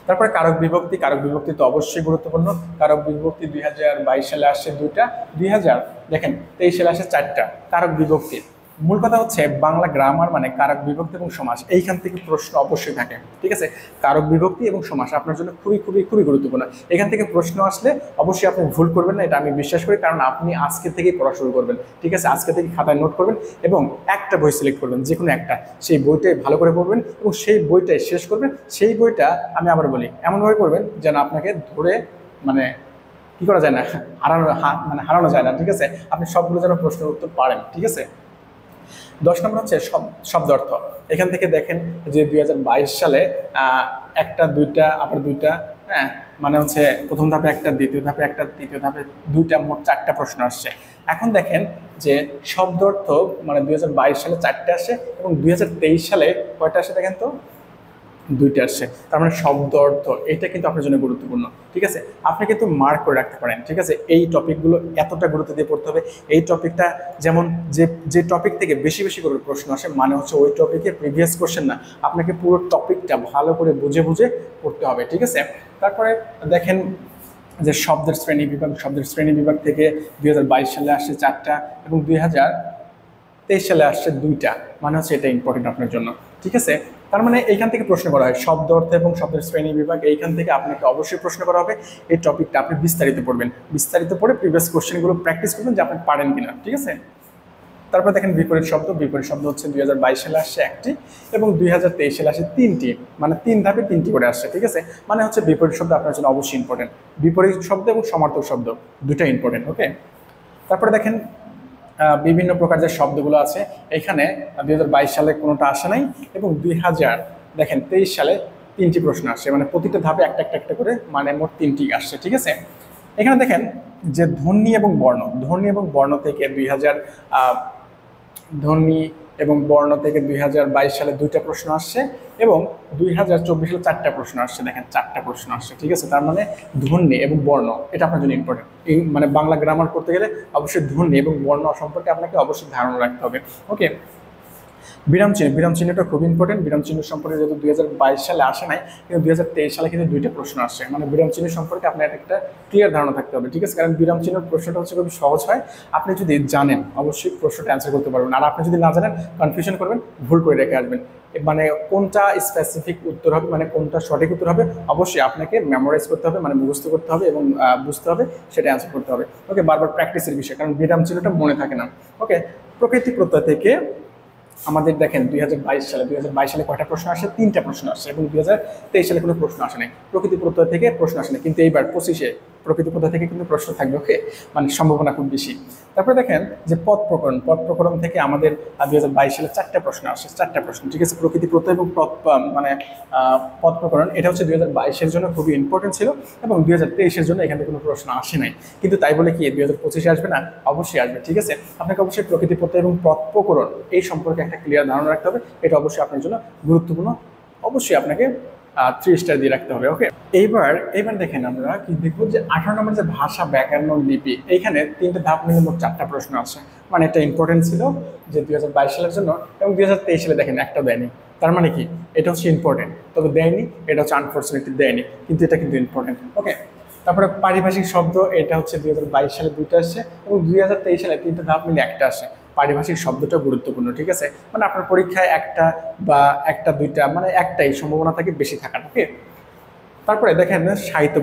তারপরে কারক বিভক্তি তো অবশ্যই গুরুত্বপূর্ণ। কারক বিভক্তি 2022 সালে আসছে 2টা, 2023 সালে আসে 4টা। কারক বিভক্তি মূল কথা হচ্ছে বাংলা গ্রামার মানে কারক বিভক্তি এবং সমাস, এইখান থেকে প্রশ্ন অবশ্যই থাকে। ঠিক আছে, কারক বিভক্তি এবং সমাস আপনার জন্য খুবই গুরুত্বপূর্ণ। এখান থেকে প্রশ্ন আসলে অবশ্যই আপনি ভুল করবেন না, এটা আমি বিশ্বাস করি, কারণ আপনি আজকে থেকেই পড়া শুরু করবেন। ঠিক আছে, আজকে থেকে খাতায় নোট করবেন এবং একটা বই সিলেক্ট করবেন, যে কোনো একটা, সেই বইটাই ভালো করে পড়বেন এবং সেই বইটাই শেষ করবেন। সেই বইটা আমি আবার বলি, এমনভাবে পড়বেন যেন আপনাকে ধরে মানে কি করা যায় না, মানে হারানো যায় না, ঠিক আছে। আপনি সবগুলো যেন প্রশ্নের উত্তর পারেন, ঠিক আছে। 10 নম্বর হচ্ছে শব্দ অর্থ। এখান থেকে দেখেন যে 2022 সালে একটা দুইটা আবার দুইটা, হ্যাঁ, মানে হচ্ছে প্রথম ধাপে একটা, দ্বিতীয় ধাপে একটা, তৃতীয় ধাপে দুইটা, মোট 4টা প্রশ্ন আসছে। এখন দেখেন যে শব্দ অর্থ মানে 2022 সালে 4টে আসে এবং 2023 সালে কয়টা আসে দেখেন তো, 2টা আসছে। তার মানে শব্দ অর্থ এটা কিন্তু আপনার জন্য গুরুত্বপূর্ণ, ঠিক আছে। আপনি কিন্তু মার্ক করে রাখতে পারেন, ঠিক আছে। এই টপিকগুলো এতটা গুরুত্ব দিয়ে পড়তে হবে। এই টপিকটা যেমন যে টপিক থেকে বেশি বেশি করে প্রশ্ন আসে মানে হচ্ছে ওই টপিকের প্রিভিয়াস কোশ্চেন না, আপনাকে পুরো টপিকটা ভালো করে বুঝে বুঝে পড়তে হবে, ঠিক আছে। তারপরে দেখেন যে শব্দের শ্রেণী বিভাগ থেকে 2022 সালে আসছে 4টা এবং 2023 সালে আসছে 2টা, মানে হচ্ছে এটা ইম্পর্টেন্ট আপনার জন্য, ঠিক আছে। তার মানে এইখান থেকে প্রশ্ন করা হয় শব্দ অর্থ এবং শব্দের শ্রেণী বিভাগ, এইখান থেকে আপনাকে অবশ্যই প্রশ্ন করা হবে। এই টপিকটা আপনি বিস্তারিত পড়বেন, বিস্তারিত পড়ে প্রিভিয়াস কোশ্চেনগুলো প্র্যাকটিস করবেন যে আপনি পারেন কিনা, ঠিক আছে। তারপর দেখেন বিপরীত শব্দ হচ্ছে 2022 সালে আসছে 1টি এবং 2023 সালে আসছে 3টি, মানে 3 ধাপে 3টি করে আসছে, ঠিক আছে। মানে হচ্ছে বিপরীত শব্দ আপনার জন্য অবশ্যই ইম্পর্টেন্ট। বিপরীত শব্দ এবং সমার্থক শব্দ দুটা ইম্পর্টেন্ট, ওকে। তারপরে দেখেন বিভিন্ন প্রকার যে শব্দগুলো আছে, এখানে 2022 সালে কোনোটা আসে নাই এবং 2023 সালে 3টি প্রশ্ন আসছে, মানে প্রতিটা ধাপে একটা একটা একটা করে, মানে মোট 3টি আসছে, ঠিক আছে। এখানে দেখেন যে ধ্বনি এবং বর্ণ থেকে 2022 সালে 2টা প্রশ্ন আসছে এবং 2024 সালে 4টা প্রশ্ন আসছে, দেখেন 4টা প্রশ্ন আসছে, ঠিক আছে। তার মানে ধ্বনি এবং বর্ণ এটা আপনার জন্য ইম্পর্টেন্ট। এই মানে বাংলা গ্রামার করতে গেলে অবশ্যই ধ্বনি এবং বর্ণ সম্পর্কে আপনাকে অবশ্যই ধারণা রাখতে হবে, ওকে। বিরাম চিহ্নটা খুব ইম্পর্টেন্ট। বিরাম চিহ্ন সম্পর্কে যেহেতু 2022 সালে আসে নাই, কিন্তু 2023 সালে কিন্তু 2টা প্রশ্ন আসছে, মানে বিরাম চিহ্ন সম্পর্কে আপনার একটা ক্লিয়ার ধারণা থাকতে হবে, ঠিক আছে। কারণ বিরাম চিহ্নের প্রশ্নটা হচ্ছে খুবই সহজ হয়, আপনি যদি জানেন অবশ্যই প্রশ্নটা অ্যান্সার করতে পারবেন, আর আপনি যদি না জানেন কনফিউশন করবেন, ভুল করে রেখে আসবেন। মানে কোনটা স্পেসিফিক উত্তর হবে, মানে কোনটা সঠিক উত্তর হবে, অবশ্যই আপনাকে মেমোরাইজ করতে হবে, মানে মুখস্থ করতে হবে এবং বুঝতে হবে, সেটা অ্যান্সার করতে হবে, ওকে। বারবার প্র্যাকটিসের বিষয়, কারণ বিরাম চিহ্নটা মনে থাকে না, ওকে। প্রকৃতি প্রত্যয় থেকে আমাদের দেখেন 2022 সালে কয়টা প্রশ্ন আসে, 3টা প্রশ্ন আসছে এবং 2023 সালে কোনো প্রশ্ন আসে নাই। প্রকৃতি প্রত্যয় থেকে প্রশ্ন আসে নাই, কিন্তু এইবার 25-এ প্রকৃতি প্রত্যয় থেকে কিন্তু প্রশ্ন থাকবে, ওকে, মানে সম্ভাবনা খুব বেশি। তারপরে দেখেন যে পদ প্রকরণ থেকে আমাদের 2022 সালে 4টা প্রশ্ন আসে, 4টা প্রশ্ন, ঠিক আছে। প্রকৃতি প্রত্যয় এবং মানে পদ প্রকরণ এটা হচ্ছে 2022-এর জন্য খুবই ইম্পর্টেন্ট ছিল এবং 2023-এর জন্য এখানে কোনো প্রশ্ন আসে নাই, কিন্তু তাই বলে কি 2025-এ আসবে না? অবশ্যই আসবে, ঠিক আছে। আপনাকে অবশ্যই প্রকৃতি প্রত্যয় এবং পদ প্রকরণ এই সম্পর্কে একটা ক্লিয়ার ধারণা রাখতে হবে, এটা অবশ্যই আপনার জন্য গুরুত্বপূর্ণ, অবশ্যই আপনাকে 3 স্টার দিয়ে রাখতে হবে, ওকে। এইবার দেখেন আমরা কি দেখবো যে 18 নম্বর যে ভাষা, ব্যাকরণ, লিপি, এইখানে 3টে ধাপ মিলে মোট 4টা প্রশ্ন আছে, মানে এটা ইম্পর্টেন্ট ছিল যে 2022 সালের জন্য এবং 2023 সালে দেখেন একটা দেয়নি, তার মানে কি এটা হচ্ছে ইম্পর্টেন্ট, তবে দেয়নি, এটা হচ্ছে আনফর্চুনেটলি দেয়নি, কিন্তু এটা কিন্তু ইম্পর্টেন্ট, ওকে। তারপরে পারিভাষিক শব্দ, এটা হচ্ছে 2022 সালে 2টা আসছে এবং 2023 সালে 3টে ধাপ মিলে একটা আসে। পারিভাষিক শব্দটা গুরুত্বপূর্ণ, ঠিক আছে। মানে আপনার পরীক্ষায় একটা বা একটা দুইটা, মানে একটাই সম্ভাবনা থাকে বেশি থাকার, ওকে। তারপরে দেখেন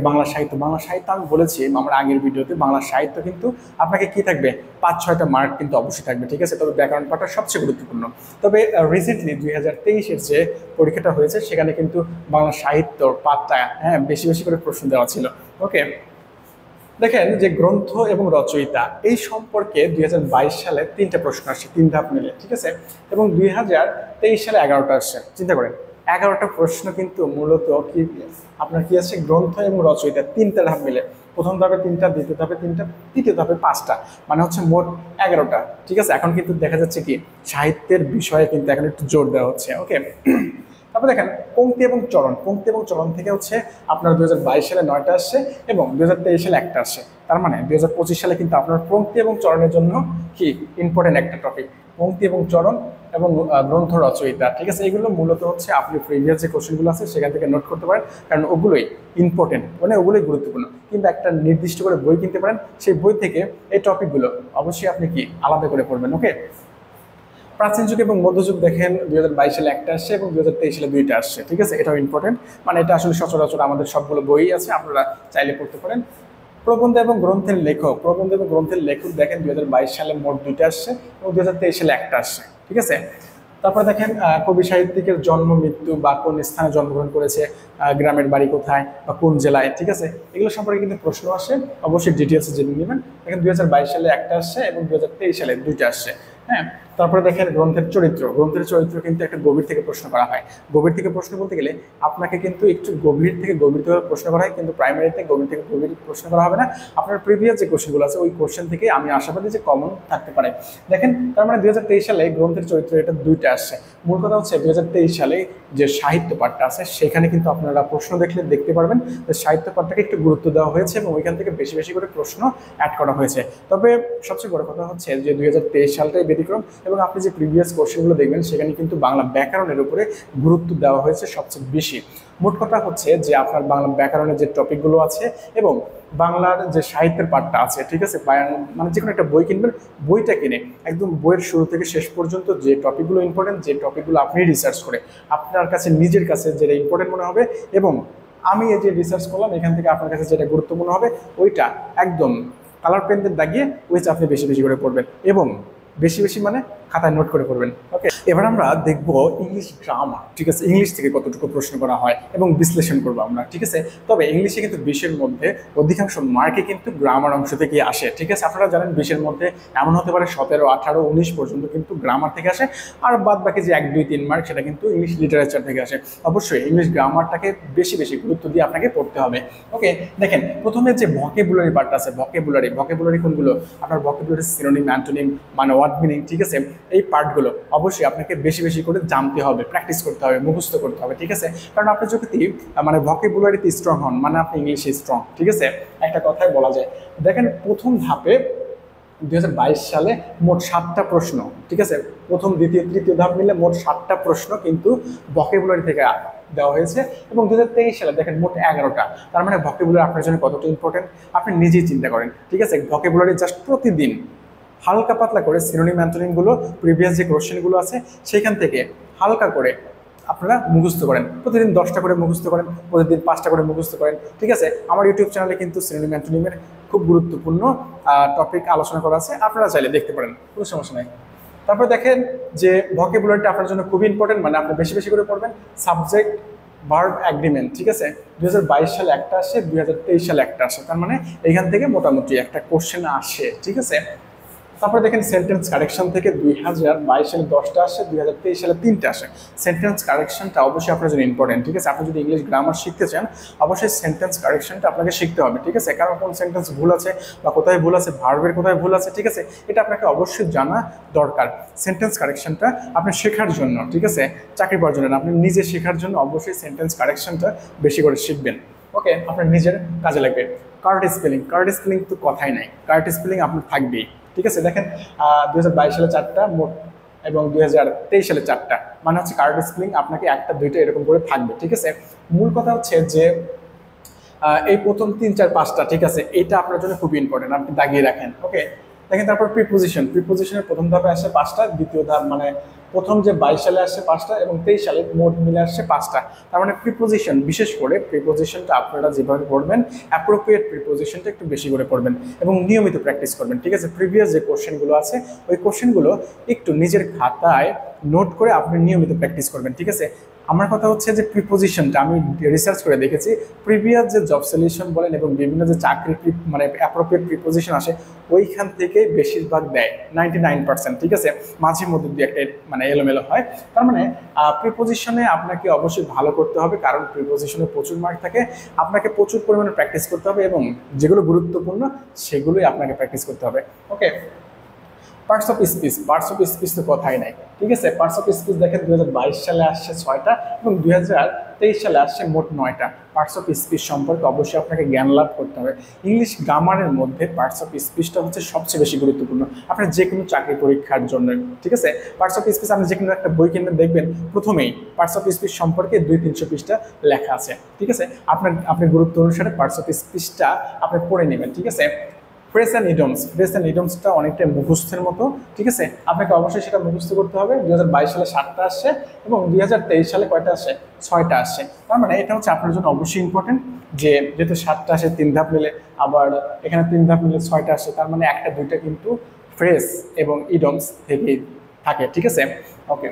বাংলা সাহিত্য আমি বলেছি আমার আগের ভিডিওতে, বাংলা সাহিত্য কিন্তু আপনাকে কি থাকবে, 5-6টা মার্ক কিন্তু অবশ্যই থাকবে, ঠিক আছে। তবে ব্যাকরণ পাঠটা সবচেয়ে গুরুত্বপূর্ণ। তবে রিসেন্টলি 2023-এর যে পরীক্ষাটা হয়েছে সেখানে কিন্তু বাংলা সাহিত্য পাঠটা বেশি বেশি করে প্রশ্ন দেওয়া ছিল, ওকে। দেখেন যে গ্রন্থ এবং রচয়িতা এই সম্পর্কে 2022 সালে 3টা প্রশ্ন আসছে, 3 ধাপ মিলে, ঠিক আছে। এবং 2023 সালে 11টা আসছে, চিন্তা করেন 11টা প্রশ্ন কিন্তু মূলত কি আপনার কি আছে, গ্রন্থ এবং রচয়িতা 3টা ধাপ মিলে, প্রথম ধাপে 3টা, দ্বিতীয় ধাপে 3টা, তৃতীয় ধাপে 5টা, মানে হচ্ছে মোট 11টা, ঠিক আছে। এখন কিন্তু দেখা যাচ্ছে কি সাহিত্যের বিষয়ে কিন্তু এখন একটু জোর দেওয়া হচ্ছে, ওকে। তারপর দেখেন পংক্তি এবং চরণ থেকে হচ্ছে আপনার 2022 সালে 9টা আসছে এবং 2023 সালে একটা আসছে, তার মানে 2025 সালে কিন্তু আপনার পংক্তি এবং চরণের জন্য কি ইম্পর্টেন্ট একটা টপিক, পংক্তি এবং চরণ এবং গ্রন্থ রচয়িতা, ঠিক আছে। এগুলো মূলত হচ্ছে আপনি প্রিভিয়াস যে কোশ্চেনগুলো আছে সেখান থেকে নোট করতে পারেন, কারণ ওগুলোই ইম্পর্টেন্ট, মানে ওগুলোই গুরুত্বপূর্ণ। কিন্তু একটা নির্দিষ্ট করে বই কিনতে পারেন, সেই বই থেকে এই টপিকগুলো অবশ্যই আপনি কি আলাদা করে পড়বেন, ওকে। প্রাচীন যুগ এবং মধ্যযুগ দেখেন 2022 সালে একটা আসছে এবং 2023 সালে 2টা আসছে, ঠিক আছে। এটাও ইম্পর্টেন্ট, মানে এটা আসলে সচরাচর আমাদের সবগুলো বই আছে, আপনারা চাইলে পড়তে পারেন। প্রবন্ধ এবং গ্রন্থের লেখক দেখেন 2022 সালে মোট 2টা আসছে এবং 2023 সালে একটা আসছে, ঠিক আছে। তারপরে দেখেন কবি সাহিত্যিকের জন্ম মৃত্যু বা কোন স্থানে জন্মগ্রহণ করেছে, গ্রামের বাড়ি কোথায় বা কোন জেলায়, ঠিক আছে, এগুলো সম্পর্কে কিন্তু প্রশ্ন আসে, অবশ্যই ডিটেলসে জেনে নেবেন। দেখেন 2022 সালে একটা আসছে এবং 2023 সালে দুইটা আসছে। হ্যাঁ, তারপরে দেখেন গ্রন্থের চরিত্র কিন্তু একটা গভীর থেকে প্রশ্ন করা হয়। গভীর থেকে প্রশ্ন বলতে গেলে আপনাকে কিন্তু একটু গভীর থেকে প্রশ্ন করা হয়, কিন্তু প্রাইমারিতে গভীর থেকে গভীর প্রশ্ন করা হবে না। আপনার প্রিভিয়াস যে কোশ্চেনগুলো আছে ওই কোশ্চেন থেকে আমি আশাবাদী যে কমন থাকতে পারে। দেখেন তার মানে 2023 সালে গ্রন্থের চরিত্র এটা দুইটা আসছে। মূল কথা হচ্ছে 2023 সালে যে সাহিত্য পাঠটা আছে সেখানে কিন্তু আপনারা প্রশ্ন দেখতে পারবেন যে সাহিত্য পাঠটাকে একটু গুরুত্ব দেওয়া হয়েছে এবং ওইখান থেকে বেশি বেশি করে প্রশ্ন অ্যাড করা হয়েছে। তবে সবচেয়ে বড় কথা হচ্ছে যে 2023 সালটাই ব্যতিক্রম এবং আপনি যে প্রিভিয়াস কোশ্চেনগুলো দেখবেন সেখানে কিন্তু বাংলা ব্যাকরণের উপরে গুরুত্ব দেওয়া হয়েছে সবচেয়ে বেশি। মোট কথা হচ্ছে যে আপনার বাংলা ব্যাকরণের যে টপিকগুলো আছে এবং বাংলার যে সাহিত্যের পাঠটা আছে, ঠিক আছে, মানে যে কোনো একটা বই কিনবেন, বইটা কিনে একদম বইয়ের শুরু থেকে শেষ পর্যন্ত যে টপিকগুলো ইম্পর্টেন্ট, যে টপিকগুলো আপনি রিসার্চ করে আপনার কাছে নিজের কাছে যেটা ইম্পর্টেন্ট মনে হবে এবং আমি এই যে রিসার্চ করলাম এখান থেকে আপনার কাছে যেটা গুরুত্বপূর্ণ হবে ওইটা একদম কালার পেন দিয়ে দাগিয়ে ওইটা আপনি বেশি বেশি করে পড়বেন এবং বেশি বেশি মানে খাতায় নোট করে পড়বেন। ওকে, এবার আমরা দেখব ইংলিশ গ্রামার, ঠিক আছে, ইংলিশ থেকে কতটুকু প্রশ্ন করা হয় এবং বিশ্লেষণ করবো আমরা, ঠিক আছে। তবে ইংলিশে কিন্তু 20-এর মধ্যে অধিকাংশ মার্কে কিন্তু গ্রামার অংশ থেকে আসে, ঠিক আছে। আপনারা জানেন 20-এর মধ্যে এমন হতে পারে 17, 18, 19 পর্যন্ত কিন্তু গ্রামার থেকে আসে, আর বাদ বাকি যে 1, 2, 3 মার্ক সেটা কিন্তু ইংলিশ লিটারেচার থেকে আসে। অবশ্যই ইংলিশ গ্রামারটাকে বেশি বেশি গুরুত্ব দিয়ে আপনাকে পড়তে হবে। ওকে, দেখেন প্রথমে যে ভকেবুলারি পার্টটা আছে, ভকেবুলারি কোনগুলো, আপনার ভকেবুলারি সিনোনিম, অ্যান্টোনিম, মানে ওয়ার্ড মিনিং, ঠিক আছে, এই পার্টগুলো অবশ্যই আপনাকে বেশি বেশি করে জানতে হবে, প্র্যাকটিস করতে হবে, মুখস্থ করতে হবে, ঠিক আছে। কারণ আপনি যদি মানে ভকেবুলারিতে স্ট্রং হন মানে আপনি ইংলিশে স্ট্রং, ঠিক আছে, একটা কথাই বলা যায়। দেখেন প্রথম ধাপে 2022 সালে মোট 7টা প্রশ্ন, ঠিক আছে, প্রথম দ্বিতীয় তৃতীয় ধাপ মিলে মোট 7টা প্রশ্ন কিন্তু ভকেবুলারি থেকে দেওয়া হয়েছে এবং 2023 সালে দেখেন মোট 11টা। তার মানে ভকেবুলারি আপনার জন্য কতটা ইম্পর্টেন্ট আপনি নিজেই চিন্তা করেন, ঠিক আছে। ভকেবুলারি জাস্ট প্রতিদিন হালকা পাতলা করে সিনোনিম অ্যান্টোনিমগুলো প্রিভিয়াস যে কোশ্চেনগুলো আছে সেখান থেকে হালকা করে আপনারা মুখস্থ করেন, প্রতিদিন 10টা করে মুখস্থ করেন, প্রতিদিন 5টা করে মুখস্থ করেন, ঠিক আছে। আমার ইউটিউব চ্যানেলে কিন্তু সিনোনিম অ্যান্টোনিমের খুব গুরুত্বপূর্ণ টপিক আলোচনা করা আছে, আপনারা চাইলে দেখতে পারেন, কোনো সমস্যা নেই। তারপর দেখেন যে ভকেবুলারিটা আপনার জন্য খুবই ইম্পর্টেন্ট, মানে আপনি বেশি বেশি করে পড়বেন। সাবজেক্ট ভার্ব অ্যাগ্রিমেন্ট, ঠিক আছে, 2022 সালে একটা আসে, 2023 সালে একটা আসে, তার মানে এইখান থেকে মোটামুটি একটা কোশ্চেন আসে, ঠিক আছে। তারপরে দেখেন সেন্টেন্স কারেকশন থেকে 2022 সালে 10টা আসে, 2023 সালে 3টা আসে। সেন্টেন্স কারেকশনটা অবশ্যই আপনার জন্য ইম্পর্টেন্ট, ঠিক আছে। আপনি যদি ইংলিশ গ্রামার শিখতে চান অবশ্যই সেন্টেন্স কারেকশনটা আপনাকে শিখতে হবে, ঠিক আছে। কারণ কোন সেন্টেন্স ভুল আছে বা কোথায় ভুল আছে, ভার্বের কোথায় ভুল আছে, ঠিক আছে, এটা আপনাকে অবশ্যই জানা দরকার। সেন্টেন্স কারেকশনটা আপনি শেখার জন্য, ঠিক আছে, চাকরি পাওয়ার জন্য না, আপনি নিজে শেখার জন্য অবশ্যই সেন্টেন্স কারেকশনটা বেশি করে শিখবেন। ওকে, আপনার নিজের কাজে লাগবে। কারেক্ট স্পেলিং তো কথাই নাই, কারেক্ট স্পেলিং আপনার থাকবেই, ঠিক আছে। দেখেন 2022 সালে 4টা মোট এবং 2023 সালে 4টা, মানে হচ্ছে কারেক্ট স্পেলিং আপনাকে 1টা 2টা এরকম করে থাকবে, ঠিক আছে। মূল কথা হচ্ছে যে এই প্রথম 3, 4, 5টা, ঠিক আছে, এটা আপনার জন্য খুবই ইম্পর্টেন্ট, আপনি দাগিয়ে রাখেন। ওকে, দেখেন তারপর প্রিপোজিশনের প্রথম ধাপে আসে 5টা, দ্বিতীয় ধাপ মানে প্রথম যে 22 সালে আসছে 5টা এবং 23 সালে মোট মিলে আসছে 5টা। তার মানে প্রিপোজিশন, বিশেষ করে প্রিপোজিশনটা আপনারা যেভাবে পড়বেন অ্যাপ্রোপ্রিয়েট প্রিপোজিশনটা একটু বেশি করে পড়বেন এবং নিয়মিত প্র্যাকটিস করবেন, ঠিক আছে। প্রিভিয়াস যে কোশ্চেনগুলো আছে ওই কোশ্চেনগুলো একটু নিজের খাতায় নোট করে আপনি নিয়মিত প্র্যাকটিস করবেন, ঠিক আছে। আমার কথা হচ্ছে যে প্রিপোজিশনটা আমি রিসার্চ করে দেখেছি, প্রিভিয়াস যে জব সলিউশন বলেন এবং বিভিন্ন যে চাকরি মানে অ্যাপ্রোপ্রিয়েট প্রিপোজিশন আসে ওইখান থেকে বেশিরভাগ দেয় 99%, ঠিক আছে। মাঝে মধ্যে দিয়ে একটা মানে এলোমেলো হয়। তার মানে প্রিপোজিশনে আপনাকে অবশ্যই ভালো করতে হবে, কারণ প্রিপোজিশনে প্রচুর মার্ক থাকে, আপনাকে প্রচুর পরিমাণে প্র্যাকটিস করতে হবে এবং যেগুলো গুরুত্বপূর্ণ সেগুলোই আপনাকে প্র্যাকটিস করতে হবে। ওকে, পার্টস অফ স্পিচ তো কথাই নাই, ঠিক আছে। পার্টস অফ স্পিচ দেখেন 2022 সালে আসছে 6টা এবং 2023 সালে আসছে মোট 9টা। পার্টস অফ স্পিচ সম্পর্কে অবশ্যই আপনাকে জ্ঞান লাভ করতে হবে। ইংলিশ গ্রামারের মধ্যে পার্টস অফ স্পিচটা হচ্ছে সবচেয়ে বেশি গুরুত্বপূর্ণ আপনার যে কোনো চাকরি পরীক্ষার জন্য, ঠিক আছে। পার্টস অফ স্পিচ আপনি যে কোনো একটা বই কিনবেন দেখবেন প্রথমেই পার্টস অফ স্পিচ সম্পর্কে 200-300 পৃষ্ঠা লেখা আছে, ঠিক আছে। আপনি গুরুত্ব অনুসারে পার্টস অফ স্পিচটা আপনি পড়ে নেবেন, ঠিক আছে। ফ্রেজ অ্যান্ড ইডিয়মসটা অনেকটা মুখস্থের মতো, ঠিক আছে, আপনাকে অবশ্যই সেটা মুখস্থ করতে হবে। 2022 সালে 7টা আসছে এবং 2023 সালে কয়টা আসছে, 6টা আসছে। তার মানে এটা হচ্ছে আপনার জন্য অবশ্যই ইম্পর্টেন্ট যে যেহেতু 7টা আসে 3 ধাপ মিলে, আবার এখানে 3 ধাপ মিলে 6টা আসে, তার মানে 1টা 2টা কিন্তু ফ্রেজ এবং ইডিয়মস থেকেই থাকে, ঠিক আছে। ওকে,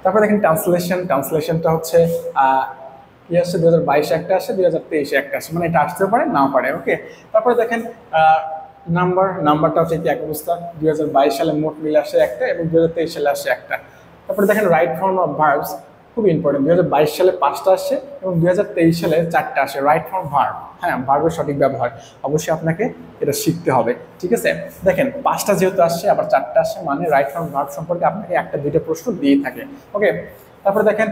তারপর দেখেন ট্রান্সলেশনটা হচ্ছে কি আসছে 2022 একটা আসে, 2023 একটা আসে, মানে এটা আসতেও পারে নাও পারে। ওকে, তারপরে দেখেন নাম্বারটা হচ্ছে কি এক অবস্থা, 2022 সালে মোট মিল আসে একটা এবং 2023 সালে আসে একটা। তারপরে দেখেন রাইট ফর্ম অফ ভার্বস, খুব ইম্পর্টেন্ট, 2022 সালে 5টা আসে এবং 2023 সালে 4টা আসে রাইট ফর্ম ভার্ব। হ্যাঁ, ভার্বের সঠিক ব্যবহার অবশ্যই আপনাকে এটা শিখতে হবে, ঠিক আছে। দেখেন 5টা যেহেতু আসছে আবার 4টা আসে, মানে রাইট ফর্ম ভার্ব সম্পর্কে আপনাকে একটা দুইটা প্রশ্ন দিয়ে থাকে। ওকে, তারপরে দেখেন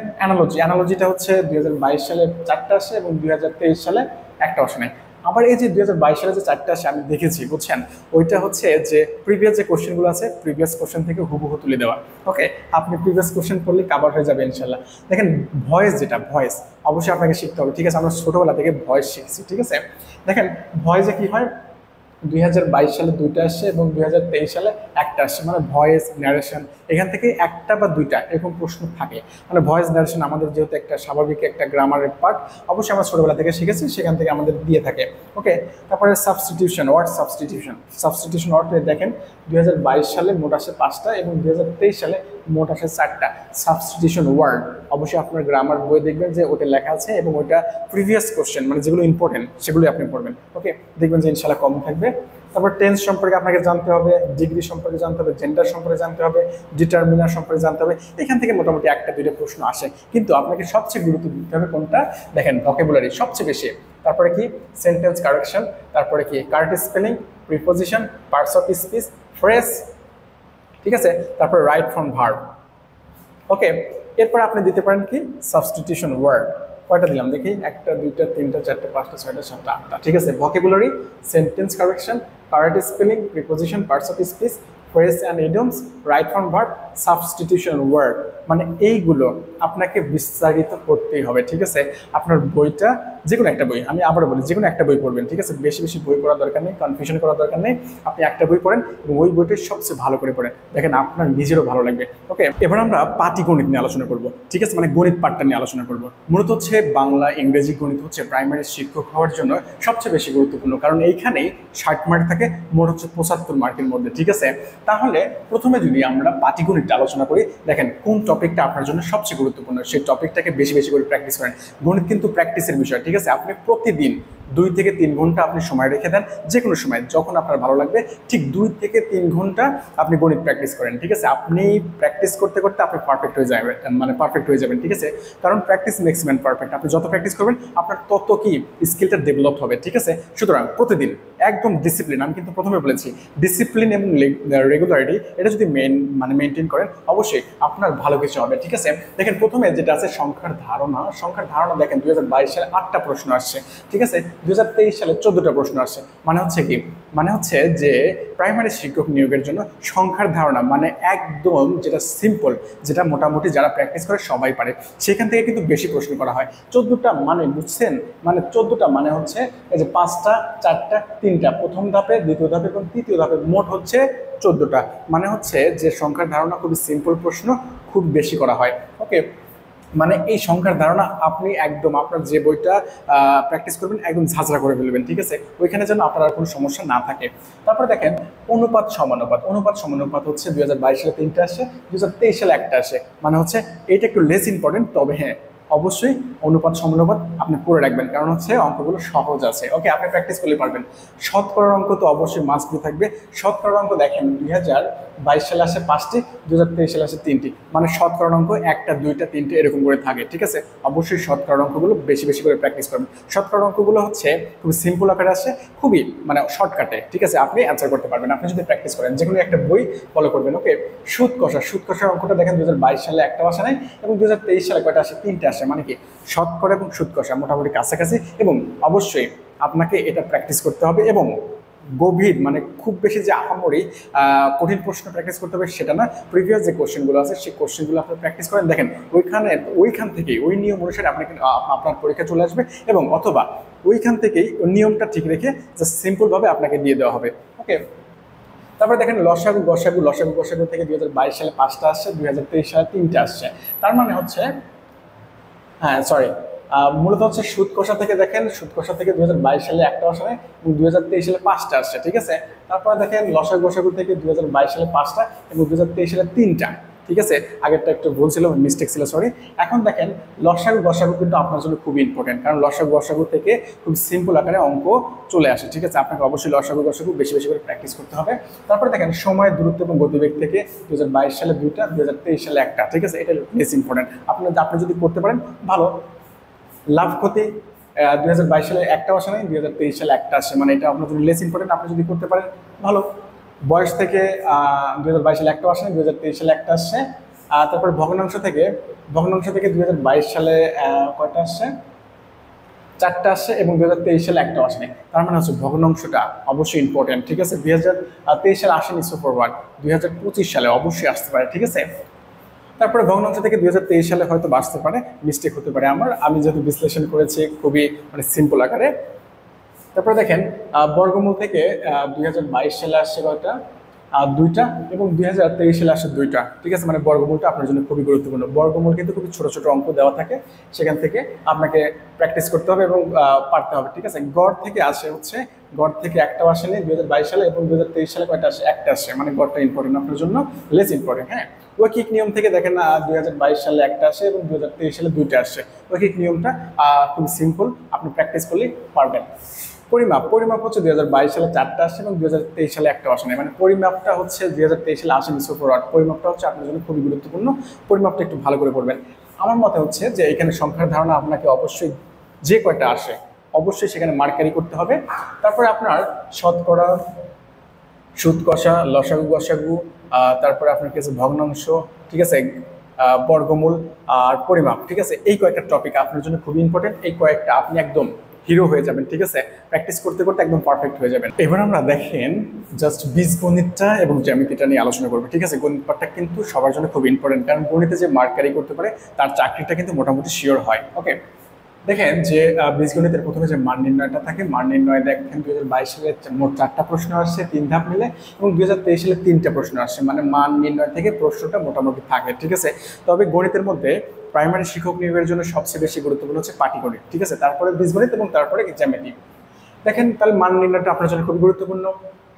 অ্যানালজিটা হচ্ছে 2022 সালে 4টা আসে এবং 2023 সালে একটা আসে নাই। আবার এই যে 2022 সালে যে 4টা আসে আমি দেখেছি, বুঝছেন, ওইটা হচ্ছে যে প্রিভিয়াস যে কোশ্চেনগুলো আছে প্রিভিয়াস কোশ্চেন থেকে হুবহু তুলে দেওয়া। ওকে, আপনি প্রিভিয়াস কোশ্চেন করলে কভার হয়ে যাবে ইনশাল্লাহ। দেখেন ভয়েস অবশ্যই আপনাকে শিখতে হবে, ঠিক আছে। আমরা ছোটবেলা থেকে ভয়েস শিখছি, ঠিক আছে। দেখেন ভয়েসে কি হয়, 2022 সালে 2টা আসছে এবং 2023 সালে একটা আসছে, মানে ভয়েস ন্যারেশন এখান থেকে একটা বা দুইটা এরকম প্রশ্ন থাকে। মানে ভয়েস ন্যারেশন আমাদের যেহেতু একটা স্বাভাবিক একটা গ্রামারের পার্ট, অবশ্যই আমরা ছোটবেলা থেকে শিখেছি, সেখান থেকে আমাদের দিয়ে থাকে। ওকে, তারপরে সাবস্টিটিউশন ওয়ার্ড দেখেন 2022 সালে মোট আসে 5টা এবং 2023 সালে মোট আসে 4টা সাবস্টিটিউশন ওয়ার্ড। অবশ্যই আপনার গ্রামার বই দেখবেন যে ওটা লেখা আছে এবং ওইটা প্রিভিয়াস কোশ্চেন, মানে যেগুলো ইম্পর্টেন্ট সেগুলোই আপনি পড়বেন। ওকে, দেখবেন যে ইনশাল্লাহ কম থাকবে। তারপর টেন্স সম্পর্কে আপনাকে জানতে হবে, ডিগ্রি সম্পর্কে জানতে হবে, জেন্ডার সম্পর্কে জানতে হবে, ডিটারমিনার সম্পর্কে জানতে হবে। এখান থেকে মোটামুটি একটা দুইটা প্রশ্ন আসে, কিন্তু আপনাকে সবচেয়ে গুরুত্ব দিতে হবে কোনটা, দেখেন ভোকাবুলারি সবচেয়ে বেশি। তারপরে কি সেন্টেন্স কারেকশন, তারপরে কি correct spelling, preposition, parts of speech, phrase, ঠিক আছে। তারপরে রাইট ফর্ম ভার্ব। ওকে, এরপর আপনি দিতে পারেন কি সাবস্টিটিউশন ওয়ার্ড। কয়টা দিলাম দেখি, 1টা 2টা 3টা 4টা 5টা 6টা 7টা 8টা, ঠিক আছে। Vocabulary, sentence correction, correct spelling, preposition, parts of speech, phrase and idioms, right form verb, substitution word, মানে এইগুলো আপনাকে বিস্তারিত করতেই হবে, ঠিক আছে। আপনার বইটা যে কোনো একটা বই, আমি আবারও বলি যে কোনো একটা বই পড়বেন, ঠিক আছে। বেশি বেশি বই পড়ার দরকার নেই, কনফিউশন করার দরকার নেই। আপনি একটা বই পড়েন এবং ওই বইটা সবচেয়ে ভালো করে পড়েন, দেখেন আপনার নিজেরও ভালো লাগবে। ওকে, এবার আমরা পাটিগণিত নিয়ে আলোচনা করব, ঠিক আছে, মানে গণিত পাঠটা নিয়ে আলোচনা করব। মূলত হচ্ছে বাংলা, ইংরেজি, গণিত হচ্ছে প্রাইমারি শিক্ষক হওয়ার জন্য সবচেয়ে বেশি গুরুত্বপূর্ণ, কারণ এইখানেই 60 মার্ক থাকে, মোট হচ্ছে 75 মার্কের মধ্যে, ঠিক আছে। তাহলে প্রথমে যদি আমরা পাটিগণিতটা আলোচনা করি, দেখেন কোন টপিকটা আপনার জন্য সবচেয়ে গুরুত্বপূর্ণ, সেই টপিকটাকে বেশি বেশি করে প্র্যাকটিস করেন। গণিত কিন্তু প্র্যাকটিসের বিষয়, ঠিক আছে। আপনি প্রতিদিন 2 থেকে 3 ঘন্টা আপনি সময় রেখে দেন, যে কোনো সময় যখন আপনার ভালো লাগবে, ঠিক 2 থেকে 3 ঘন্টা আপনি গণিত প্র্যাকটিস করেন, ঠিক আছে। আপনি প্র্যাকটিস করতে করতে আপনি পারফেক্ট হয়ে যাবেন, মানে পারফেক্ট হয়ে যাবেন, ঠিক আছে। কারণ প্র্যাকটিস মেক্স ম্যান পারফেক্ট, আপনি যত প্র্যাকটিস করবেন আপনার তত কি স্কিলটা ডেভেলপ হবে, ঠিক আছে। সুতরাং প্রতিদিন একদম ডিসিপ্লিন, আমি কিন্তু প্রথমে বলেছি ডিসিপ্লিন এবং রেগুলারিটি, এটা যদি মেনটেন করেন অবশ্যই আপনার ভালো কিছু হবে, ঠিক আছে। দেখেন প্রথমে যেটা আছে সংখ্যার ধারণা দেখেন 2022 সালে 8টা প্রশ্ন আসছে, ঠিক আছে। 2023 সালে 14টা প্রশ্ন আসছে, মানে হচ্ছে কি, মানে হচ্ছে যে প্রাইমারি শিক্ষক নিয়োগের জন্য সংখ্যার ধারণা মানে একদম যেটা সিম্পল, যেটা মোটামুটি যারা প্র্যাকটিস করে সবাই পারে, সেখান থেকে কিন্তু বেশি প্রশ্ন করা হয়। 14টা মানে বুঝছেন, মানে 14টা মানে হচ্ছে এই যে 5টা 4টা 3টা, প্রথম ধাপে, দ্বিতীয় ধাপে এবং তৃতীয় ধাপে মোট হচ্ছে 14টা, মানে হচ্ছে যে সংখ্যার ধারণা খুবই সিম্পল প্রশ্ন খুব বেশি করা হয়। ওকে, মানে এই সংখ্যার ধারণা আপনি একদম আপনার যে বইটা প্র্যাকটিস করবেন একদম ঝাঁঝরা করে ফেলবেন, ঠিক আছে, ওইখানে যেন আপনার আর কোনো সমস্যা না থাকে। তারপরে দেখেন অনুপাত সমানুপাত হচ্ছে 2022 সালে 3টা আসে, 2023 সালে একটা আসে, মানে হচ্ছে এটা একটু লেস ইম্পর্টেন্ট, তবে হ্যাঁ অবশ্যই অনুপাত সমানুপাত আপনি করে রাখবেন, কারণ হচ্ছে অঙ্কগুলো সহজ আছে। ওকে, আপনি প্র্যাকটিস করলে পারবেন। শতকরার অঙ্ক তো অবশ্যই মাস্ট বি থাকবে। শতকরার অঙ্ক দেখেন 2022 সালে আসে 5টি, 2023 সালে আসে 3টি, মানে শতকরার অঙ্ক 1টা 2টা 3টে এরকম করে থাকে, ঠিক আছে। অবশ্যই শতকরার অঙ্কগুলো বেশি বেশি করে প্র্যাকটিস করবেন। শতকরার অঙ্কগুলো হচ্ছে খুবই সিম্পল আকারে আসে, খুবই মানে শর্টকাটে, ঠিক আছে, আপনি অ্যান্সার করতে পারবেন আপনি যদি প্র্যাকটিস করেন, যে কোনো একটা বই ফলো করবেন। ওকে, সুদ কষার অঙ্কটা দেখেন 2022 সালে একটা আসে নাই এবং 2023 সালে কয়টা আসে, 3টে আসে, মানে কি শতকরা এবং সুদ কষা মোটামুটি কাছাকাছি, এবং অবশ্যই আপনাকে এটা প্র্যাকটিস করতে হবে এবং গভীর মানে খুব বেশি যে আহামরি কঠিন প্রশ্ন প্র্যাকটিস করতে হবে সেটা না। প্রিভিয়াস যে কোশ্চেনগুলো আছে সেই কোশ্চেনগুলো আপনি প্র্যাকটিস করেন, দেখেন ওইখান থেকেই ওই নিয়ম অনুসারে আপনার পরীক্ষা চলে আসবে, এবং অথবা ওইখান থেকেই নিয়মটা ঠিক রেখে জাস্ট সিম্পলভাবে আপনাকে দিয়ে দেওয়া হবে। ওকে, তারপরে দেখেন লসাগু গসাগু থেকে 2022 সালে 5টা আসছে, 2023 সালে 3টে আসছে, তার মানে হচ্ছে মূলত হচ্ছে সুদ কষা থেকে দেখেন, সুদ কষা থেকে 2022 সালে একটা আসে নাই এবং 2023 সালে 5টা আসছে, ঠিক আছে। তারপরে দেখেন লসাগু থেকে 2022 সালে 5টা এবং 2023 সালে 3টা, ঠিক আছে, আগেরটা একটু ভুল ছিল, মিস্টেক ছিল, সরি। এখন দেখেন লসাগু গসাগু কিন্তু আপনার জন্য খুবই ইম্পর্টেন্ট, কারণ লসাগু গসাগু থেকে খুব সিম্পল আকারে অঙ্ক চলে আসে। ঠিক আছে, আপনাকে অবশ্যই লসাগু গসাগু বেশি বেশি করে প্র্যাকটিস করতে হবে। তারপরে দেখেন সময়, দূরত্ব এবং গতিবেগ থেকে 2022 সালে 2টা, 2023 সালে 1টা। ঠিক আছে, এটা বেশ ইম্পর্টেন্ট। আপনি যদি করতে পারেন ভালো। লাভ ক্ষতি 2022 সালে 1টা আসে নাই, 2023 সালে 1টা আসে, মানে এটা আপনার জন্য লেস ইম্পর্টেন্ট। আপনি যদি করতে পারেন ভালো। বয়স থেকে 2022 সালে 1টা আসে নাই, 2023 সালে 1টা আসছে। তারপরে ভগ্নাংশ থেকে 2022 সালে কয়টা আসছে, 4টা আসছে, এবং 2023 সালে 1টা আসেনি। তার মানে হচ্ছে ভগ্নাংশটা অবশ্যই ইম্পর্টেন্ট। ঠিক আছে, 2023 সালে আসেনি সুপারওয়ার্ড, 2025 সালে অবশ্যই আসতে পারে। ঠিক আছে, তারপরে ভগ্নাংশ থেকে 2023 সালে হয়তো আসতে পারে, মিস্টেক হতে পারে আমি যেহেতু বিশ্লেষণ করেছি খুবই মানে সিম্পল আকারে। তারপরে দেখেন বর্গমূল থেকে 2022 সালে আসছে কয়টা, 2টা, এবং 2023 সালে আসে 2টা। ঠিক আছে, মানে বর্গমূলটা আপনার জন্য খুবই গুরুত্বপূর্ণ। বর্গমূল কিন্তু খুবই ছোট ছোট অঙ্ক দেওয়া থাকে, সেখান থেকে আপনাকে প্র্যাকটিস করতে হবে এবং পারতে হবে। ঠিক আছে, গড় থেকে আসে হচ্ছে, গড় থেকে 1টাও আসেনি 2022 সালে, এবং 2023 সালে কয়টা আসে, 1টা আসে, মানে গড়টা ইম্পর্টেন্ট আপনার জন্য, লেস ইম্পর্টেন্ট। হ্যাঁ, ঐকিক নিয়ম থেকে দেখেন 2022 সালে 1টা আসে এবং 2023 সালে 2টা আসে। ঐকিক নিয়মটা খুব সিম্পল, আপনি প্র্যাকটিস করলেই পারবেন। পরিমাপ হচ্ছে 2022 সালে 4টা আসছে এবং 2023 সালে 1টা আসে নাই, মানে পরিমাপটা হচ্ছে 2023 সালে আসেনি সুপারওয়ার্ড। পরিমাপটা হচ্ছে আপনার জন্য খুবই গুরুত্বপূর্ণ, পরিমাপটা একটু ভালো করে করবেন। আমার মতে হচ্ছে যে এখানে সংখ্যার ধারণা আপনাকে অবশ্যই যে কয়টা আসে অবশ্যই সেখানে মার্কারি করতে হবে। তারপরে আপনার শতকরা, সুদ কষা, লসাগু গসাগু, তারপরে আপনার কাছে ভগ্নাংশ, ঠিক আছে, বর্গমূল আর পরিমাপ। ঠিক আছে, এই কয়েকটা টপিক আপনার জন্য খুবই ইম্পর্টেন্ট। এই কয়েকটা আপনি একদম হিরো হয়ে যাবেন। ঠিক আছে, প্র্যাকটিস করতে করতে একদম পারফেক্ট হয়ে যাবেন। এবার আমরা দেখেন জাস্ট বীজগণিতটা এবং জ্যামিতিটা নিয়ে আলোচনা করবো। ঠিক আছে, গণিত পাঠটা কিন্তু সবার জন্য খুব ইম্পর্টেন্ট, কারণ গণিতে যে মার্কারি করতে পারে তার চাকরিটা কিন্তু মোটামুটি শিওর হয়। ওকে, দেখেন যে বীজগণিতের প্রথমে যে মান নির্ণয়টা থাকে, মান নির্ণয় দেখেন 2022 সালে মোট 4টা প্রশ্ন আসছে 3 ধাপ মিলে, এবং 2023 সালে 3টা প্রশ্ন আসছে, মানে মান নির্ণয় থেকে প্রশ্নটা মোটামুটি থাকে। ঠিক আছে, তবে গণিতের মধ্যে প্রাইমারি শিক্ষক নিয়োগের জন্য সবচেয়ে বেশি গুরুত্বপূর্ণ হচ্ছে পাটিগণিত। ঠিক আছে, তারপরে বীজগণিত এবং তারপরে জ্যামিতি। দেখেন তাহলে মান নির্ণয়টা আপনার জন্য খুবই গুরুত্বপূর্ণ।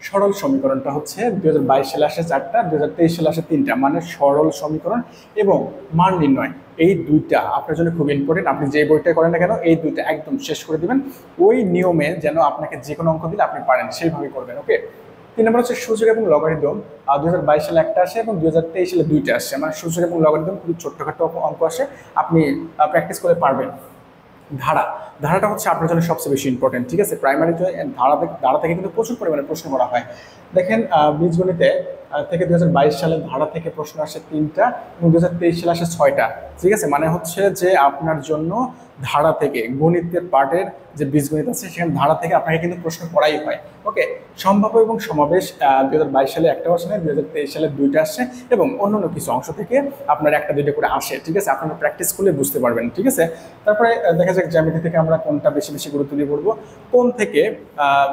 সরল সমীকরণটা হচ্ছে 2022 সালে আসে 4টা, 2023 সালে আসে 3টা, মানে সরল সমীকরণ এবং মান নির্ণয়, এই দুইটা আপনার জন্য খুব ইম্পর্টেন্ট। আপনি যে বইটা করেন না কেন এই দুইটা একদম শেষ করে দিবেন, ওই নিয়মে যেন আপনাকে যে কোনো অঙ্ক দিলে আপনি পারেন সেইভাবে করবেন। ওকে, 3 নম্বর হচ্ছে সূচক এবং লগারিদম। 2022 সালে 1টা আসে এবং 2023 সালে 2টা আসে, মানে সূচক এবং লগারিদম খুবই ছোট্টখাটো অঙ্ক আসে, আপনি প্র্যাকটিস করে পারবেন। ধারাটা হচ্ছে আপনার জন্য সবচেয়ে বেশি ইম্পর্টেন্ট। ঠিক আছে, প্রাইমারিতে ধারা থেকে কিন্তু প্রচুর পরিমাণে প্রশ্ন করা হয়। দেখেন বীজগণিতে থেকে 2022 সালে ধারা থেকে প্রশ্ন আসে 3টা এবং 2023 সালে আসে 6টা। ঠিক আছে, মানে হচ্ছে যে আপনার জন্য ধারা থেকে গণিতের পার্টের যে বীজগণিত আছে সেখানে ধারা থেকে আপনাকে কিন্তু প্রশ্ন করাই হয়। ওকে, সম্ভাব্য এবং সমাবেশ 2022 সালে 1টাও আসে না, 2023 সালে 2টা আসছে, এবং অন্যান্য কিছু অংশ থেকে আপনার 1টা 2টা করে আসে। ঠিক আছে, আপনারা প্র্যাকটিস করলে বুঝতে পারবেন। ঠিক আছে, তারপরে দেখা যাক জ্যামিতি থেকে আমরা কোনটা বেশি বেশি গুরুত্ব দিয়ে পড়বো। কোণ থেকে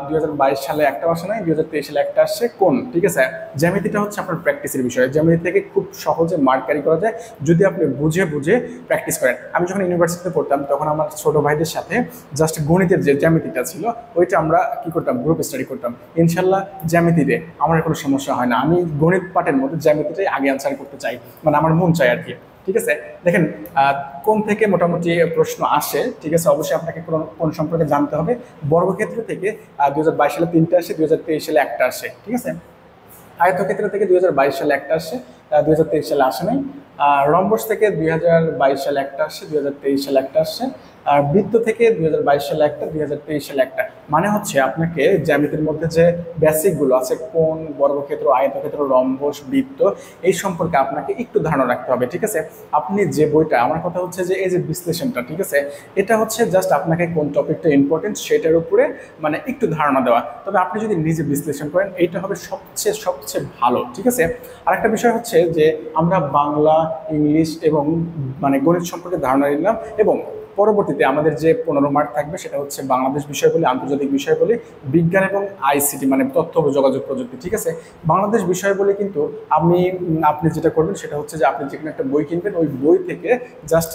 2022 সালে 1টাও আসে না, 2023 সালে 1টা আসছে কোণ। ঠিক আছে, জ্যামিতিটা হচ্ছে আপনার প্র্যাকটিসের বিষয়। জ্যামিতি থেকে খুব সহজে মার্ক ক্যারি করা যায় যদি আপনি বুঝে বুঝে প্র্যাকটিস করেন। আমি যখন ইউনিভার্সিটিতে পড়তাম তখন আমার ছোট ভাইদের সাথে জাস্ট গণিতের যে জ্যামিতিটা ছিল ওইটা আমরা কি করতাম, গ্রুপ স্টাডি করতাম। ইনশাল্লাহ জ্যামিতিতে আমার কোনো সমস্যা হয় না, আমি গণিত পাঠের মধ্যে জ্যামিতিটাই আগে অ্যান্সার করতে চাই, মানে আমার মন চাই আর কি। ঠিক আছে, দেখেন কোন থেকে মোটামুটি প্রশ্ন আসে। ঠিক আছে, অবশ্যই আপনাকে কোন সম্পর্কে জানতে হবে। বর্গক্ষেত্র থেকে 2022 সালে 3টা আসে, 2023 সালে 1টা আসে। ঠিক আছে, আয়তক্ষেত্র থেকে 2022 সালে 1টা আসে, 2023 সালে আসে নাই। রম্বস থেকে 2022 সালে 1টা আসে, 2023 সালে 1টা আসে। আর বৃত্ত থেকে 2022 সালে 1টা, 2023 সালে 1টা। মানে হচ্ছে আপনাকে জ্যামিতির মধ্যে যে বেসিকগুলো আছে, কোণ, বর্গক্ষেত্র, আয়তক্ষেত্র, রম্বস, বৃত্ত, এই সম্পর্কে আপনাকে একটু ধারণা রাখতে হবে। ঠিক আছে, আপনি যে বইটা, আমার কথা হচ্ছে যে এই যে বিশ্লেষণটা, ঠিক আছে, এটা হচ্ছে জাস্ট আপনাকে কোন টপিকটা ইম্পর্টেন্ট সেটার উপরে মানে একটু ধারণা দেওয়া। তবে আপনি যদি নিজে বিশ্লেষণ করেন এইটা হবে সবচেয়ে ভালো। ঠিক আছে, আরেকটা বিষয় হচ্ছে যে আমরা বাংলা, ইংলিশ এবং মানে গণিত সম্পর্কে ধারণা নিলাম, এবং পরবর্তীতে আমাদের যে 15 মার্ক থাকবে সেটা হচ্ছে বাংলাদেশ বিষয়গুলি, আন্তর্জাতিক বিষয়গুলি, বিজ্ঞান এবং আইসিটি মানে তথ্য ও যোগাযোগ প্রযুক্তি। ঠিক আছে, বাংলাদেশ বিষয়গুলি কিন্তু আপনি যেটা করবেন সেটা হচ্ছে যে আপনি যে কোনো একটা বই কিনবেন, ওই বই থেকে জাস্ট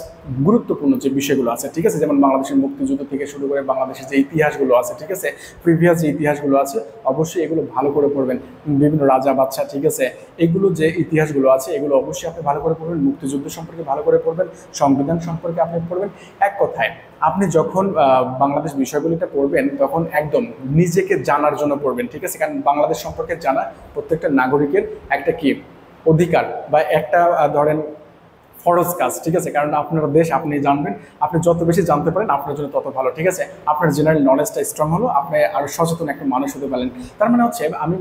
গুরুত্বপূর্ণ যে বিষয়গুলো আছে, ঠিক আছে, যেমন বাংলাদেশের মুক্তিযুদ্ধ থেকে শুরু করে বাংলাদেশের যে ইতিহাসগুলো আছে, ঠিক আছে, প্রিভিয়াস যে ইতিহাসগুলো আছে অবশ্যই এগুলো ভালো করে পড়বেন। বিভিন্ন রাজা বাদশা, ঠিক আছে, এগুলো যে ইতিহাসগুলো আছে এগুলো অবশ্যই আপনি ভালো করে পড়বেন। মুক্তিযুদ্ধ সম্পর্কে ভালো করে পড়বেন, সংবিধান সম্পর্কে আপনি পড়বেন। এক কথায় আপনি যখন বাংলাদেশ বিষয়গুলিতে পড়বেন তখন একদম নিজেকে জানার জন্য পড়বেন, ঠিক আছে, কারণ বাংলাদেশ সম্পর্কে জানা প্রত্যেকটা নাগরিকের একটা কি অধিকার বা একটা ধরেন ফরজ কাজ, ঠিক আছে, কারণ আপনার দেশ আপনি জানবেন, আপনি যত বেশি জানতে পারেন আপনার জন্য তত ভালো, ঠিক আছে, আপনার জেনারেল নলেজটা স্ট্রং হলো, আপনি আরও সচেতন একটা মানুষ হতে পারেন। তার মানে হচ্ছে আমি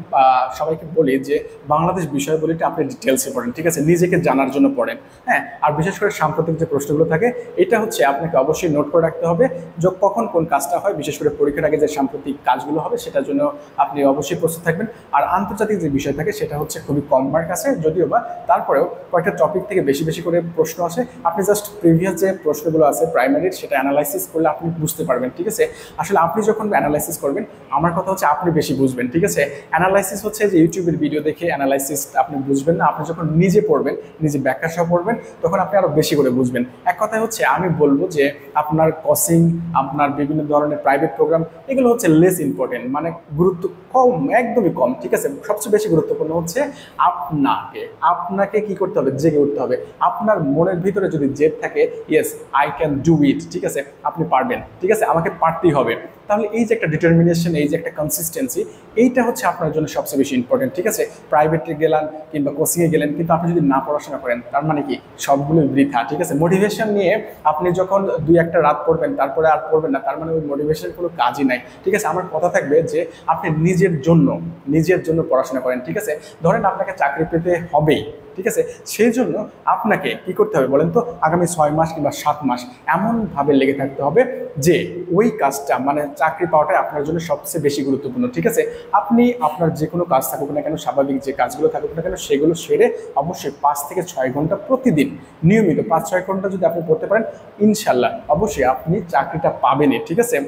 সবাইকে বলি যে বাংলাদেশ বিষয়গুলিটা আপনি ডিটেলসে পড়েন, ঠিক আছে, নিজেকে জানার জন্য পড়েন। হ্যাঁ, আর বিশেষ করে সাম্প্রতিক যে প্রশ্নগুলো থাকে এটা হচ্ছে আপনাকে অবশ্যই নোট করে রাখতে হবে যে কখন কোন কাজটা হয়, বিশেষ করে পরীক্ষার আগে যে সাম্প্রতিক কাজগুলো হবে সেটার জন্য আপনি অবশ্যই প্রস্তুত থাকবেন। আর আন্তর্জাতিক যে বিষয় থাকে সেটা হচ্ছে খুবই কম মার্ক আছে যদিও বা, তারপরেও কয়েকটা টপিক থেকে বেশি বেশি করে প্রশ্ন আসে, আপনি জাস্ট প্রিভিয়াস যে প্রশ্নগুলো আছে প্রাইমারির সেটা অ্যানালাইসিস করলে আপনি বুঝতে পারবেন, ঠিক আছে। আসলে আপনি যখন অ্যানালাইসিস করবেন, আমার কথা হচ্ছে আপনি বেশি বুঝবেন, ঠিক আছে। অ্যানালাইসিস হচ্ছে যে ইউটিউবের ভিডিও দেখে অ্যানালাইসিস আপনি বুঝবেন না, আপনি যখন নিজে পড়বেন, নিজে ব্যাখ্যা সহ পড়বেন তখন আপনি আরও বেশি করে বুঝবেন। এক কথায় হচ্ছে আমি বলবো যে আপনার কোচিং, আপনার বিভিন্ন ধরনের প্রাইভেট প্রোগ্রাম এগুলো হচ্ছে লেস ইম্পর্টেন্ট, মানে গুরুত্ব কম, একদমই কম, ঠিক আছে। সবচেয়ে বেশি গুরুত্বপূর্ণ হচ্ছে আপনাকে কি করতে হবে, জেগে উঠতে হবে। আপনার মনের ভিতরে যদি জেদ থাকে, yes I can do it, ঠিক আছে, আপনি পারবেন, ঠিক আছে, আমাকে পারতেই হবে, তাহলে এই যে একটা ডিটারমিনেশন, এই যে একটা কনসিস্টেন্সি, এইটা হচ্ছে আপনার জন্য সবচেয়ে বেশি ইম্পর্টেন্ট, ঠিক আছে। প্রাইভেটে গেলেন কিংবা কোচিংয়ে গেলেন কিন্তু আপনি যদি না পড়াশোনা করেন তার মানে কি সবগুলোই বৃথা, ঠিক আছে। মোটিভেশন নিয়ে আপনি যখন 2-1টা রাত পড়বেন তারপরে আর পড়বেন না, তার মানে ওই মোটিভেশন কোনো কাজই নাই, ঠিক আছে। আমার কথা থাকবে যে আপনি নিজের জন্য পড়াশোনা করেন, ঠিক আছে। ধরেন আপনাকে চাকরি পেতে হবেই, ঠিক আছে, সেই জন্য আপনাকে কি করতে হবে বলেন তো, আগামী 6 মাস কিংবা 7 মাস এমনভাবে লেগে থাকতে হবে যে ওই কাজটা মানে চাকরি পাওয়াটাই আপনার জন্য সবচেয়ে বেশি গুরুত্বপূর্ণ, ঠিক আছে। আপনি আপনার যে কোনো কাজ থাকুক না কেন, স্বাভাবিক যে কাজগুলো থাকুক না কেন, সেগুলো সেরে অবশ্যই 5 থেকে 6 ঘন্টা প্রতিদিন নিয়মিত 5-6 ঘন্টা যদি আপনি পড়তে পারেন, ইনশাল্লাহ অবশ্যই আপনি চাকরিটা পাবেনই, ঠিক আছে।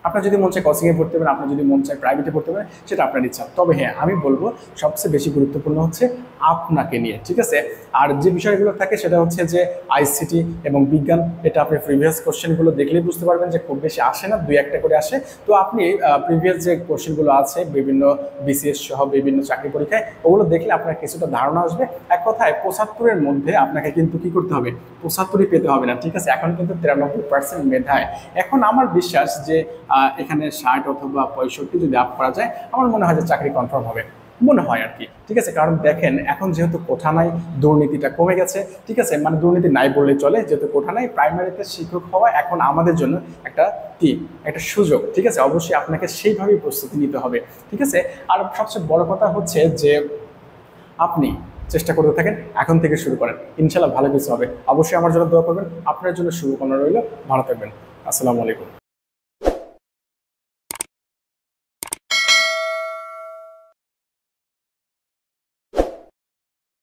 আপনার যদি মন চায় কোচিংয়ে পড়তে পারেন, আপনার যদি মন চায় প্রাইভেটে পড়তে পারেন, সেটা আপনার ইচ্ছা। তবে হ্যাঁ, আমি বলবো সবচেয়ে বেশি গুরুত্বপূর্ণ হচ্ছে আপনাকে নিয়ে, ঠিক আছে। আর যে বিষয়গুলো থাকে সেটা হচ্ছে যে আইসিটি এবং বিজ্ঞান, এটা আপনি প্রিভিয়াস কোশ্চেনগুলো দেখলেই বুঝতে পারবেন যে খুব বেশি আসে না, 2-1টা করে আসে। তো আপনি প্রিভিয়াস যে কোশ্চেনগুলো আছে বিভিন্ন বিসিএস সহ বিভিন্ন চাকরি পরীক্ষায়, ওগুলো দেখলে আপনার কিছুটা ধারণা আসবে। এক কথায় 75-এর মধ্যে আপনাকে কিন্তু কি করতে হবে, 75ই পেতে হবে না, ঠিক আছে। এখন কিন্তু 93% মেধায়, এখন আমার বিশ্বাস যে এখানে 60 অথবা 65 যদি আপ করা যায়, আমার মনে হয় যে চাকরি কনফার্ম হবে, মনে হয় আর কি, ঠিক আছে। কারণ দেখেন এখন যেহেতু কোঠা নাই, দুর্নীতিটা কমে গেছে, ঠিক আছে, মানে দুর্নীতি নাই বললে চলে, যেহেতু কোঠা নাই, প্রাইমারিতে শিক্ষক হওয়া এখন আমাদের জন্য একটা সুযোগ, ঠিক আছে। অবশ্যই আপনাকে সেইভাবেই প্রস্তুতি নিতে হবে, ঠিক আছে। আর সবচেয়ে বড় কথা হচ্ছে যে আপনি চেষ্টা করতে থাকেন, এখন থেকে শুরু করেন, ইনশাল্লাহ ভালো কিছু হবে। অবশ্যই আমার জন্য দোয়া করবেন, আপনার জন্য শুভকামনা রইল, ভালো থাকবেন, আসসালামু আলাইকুম।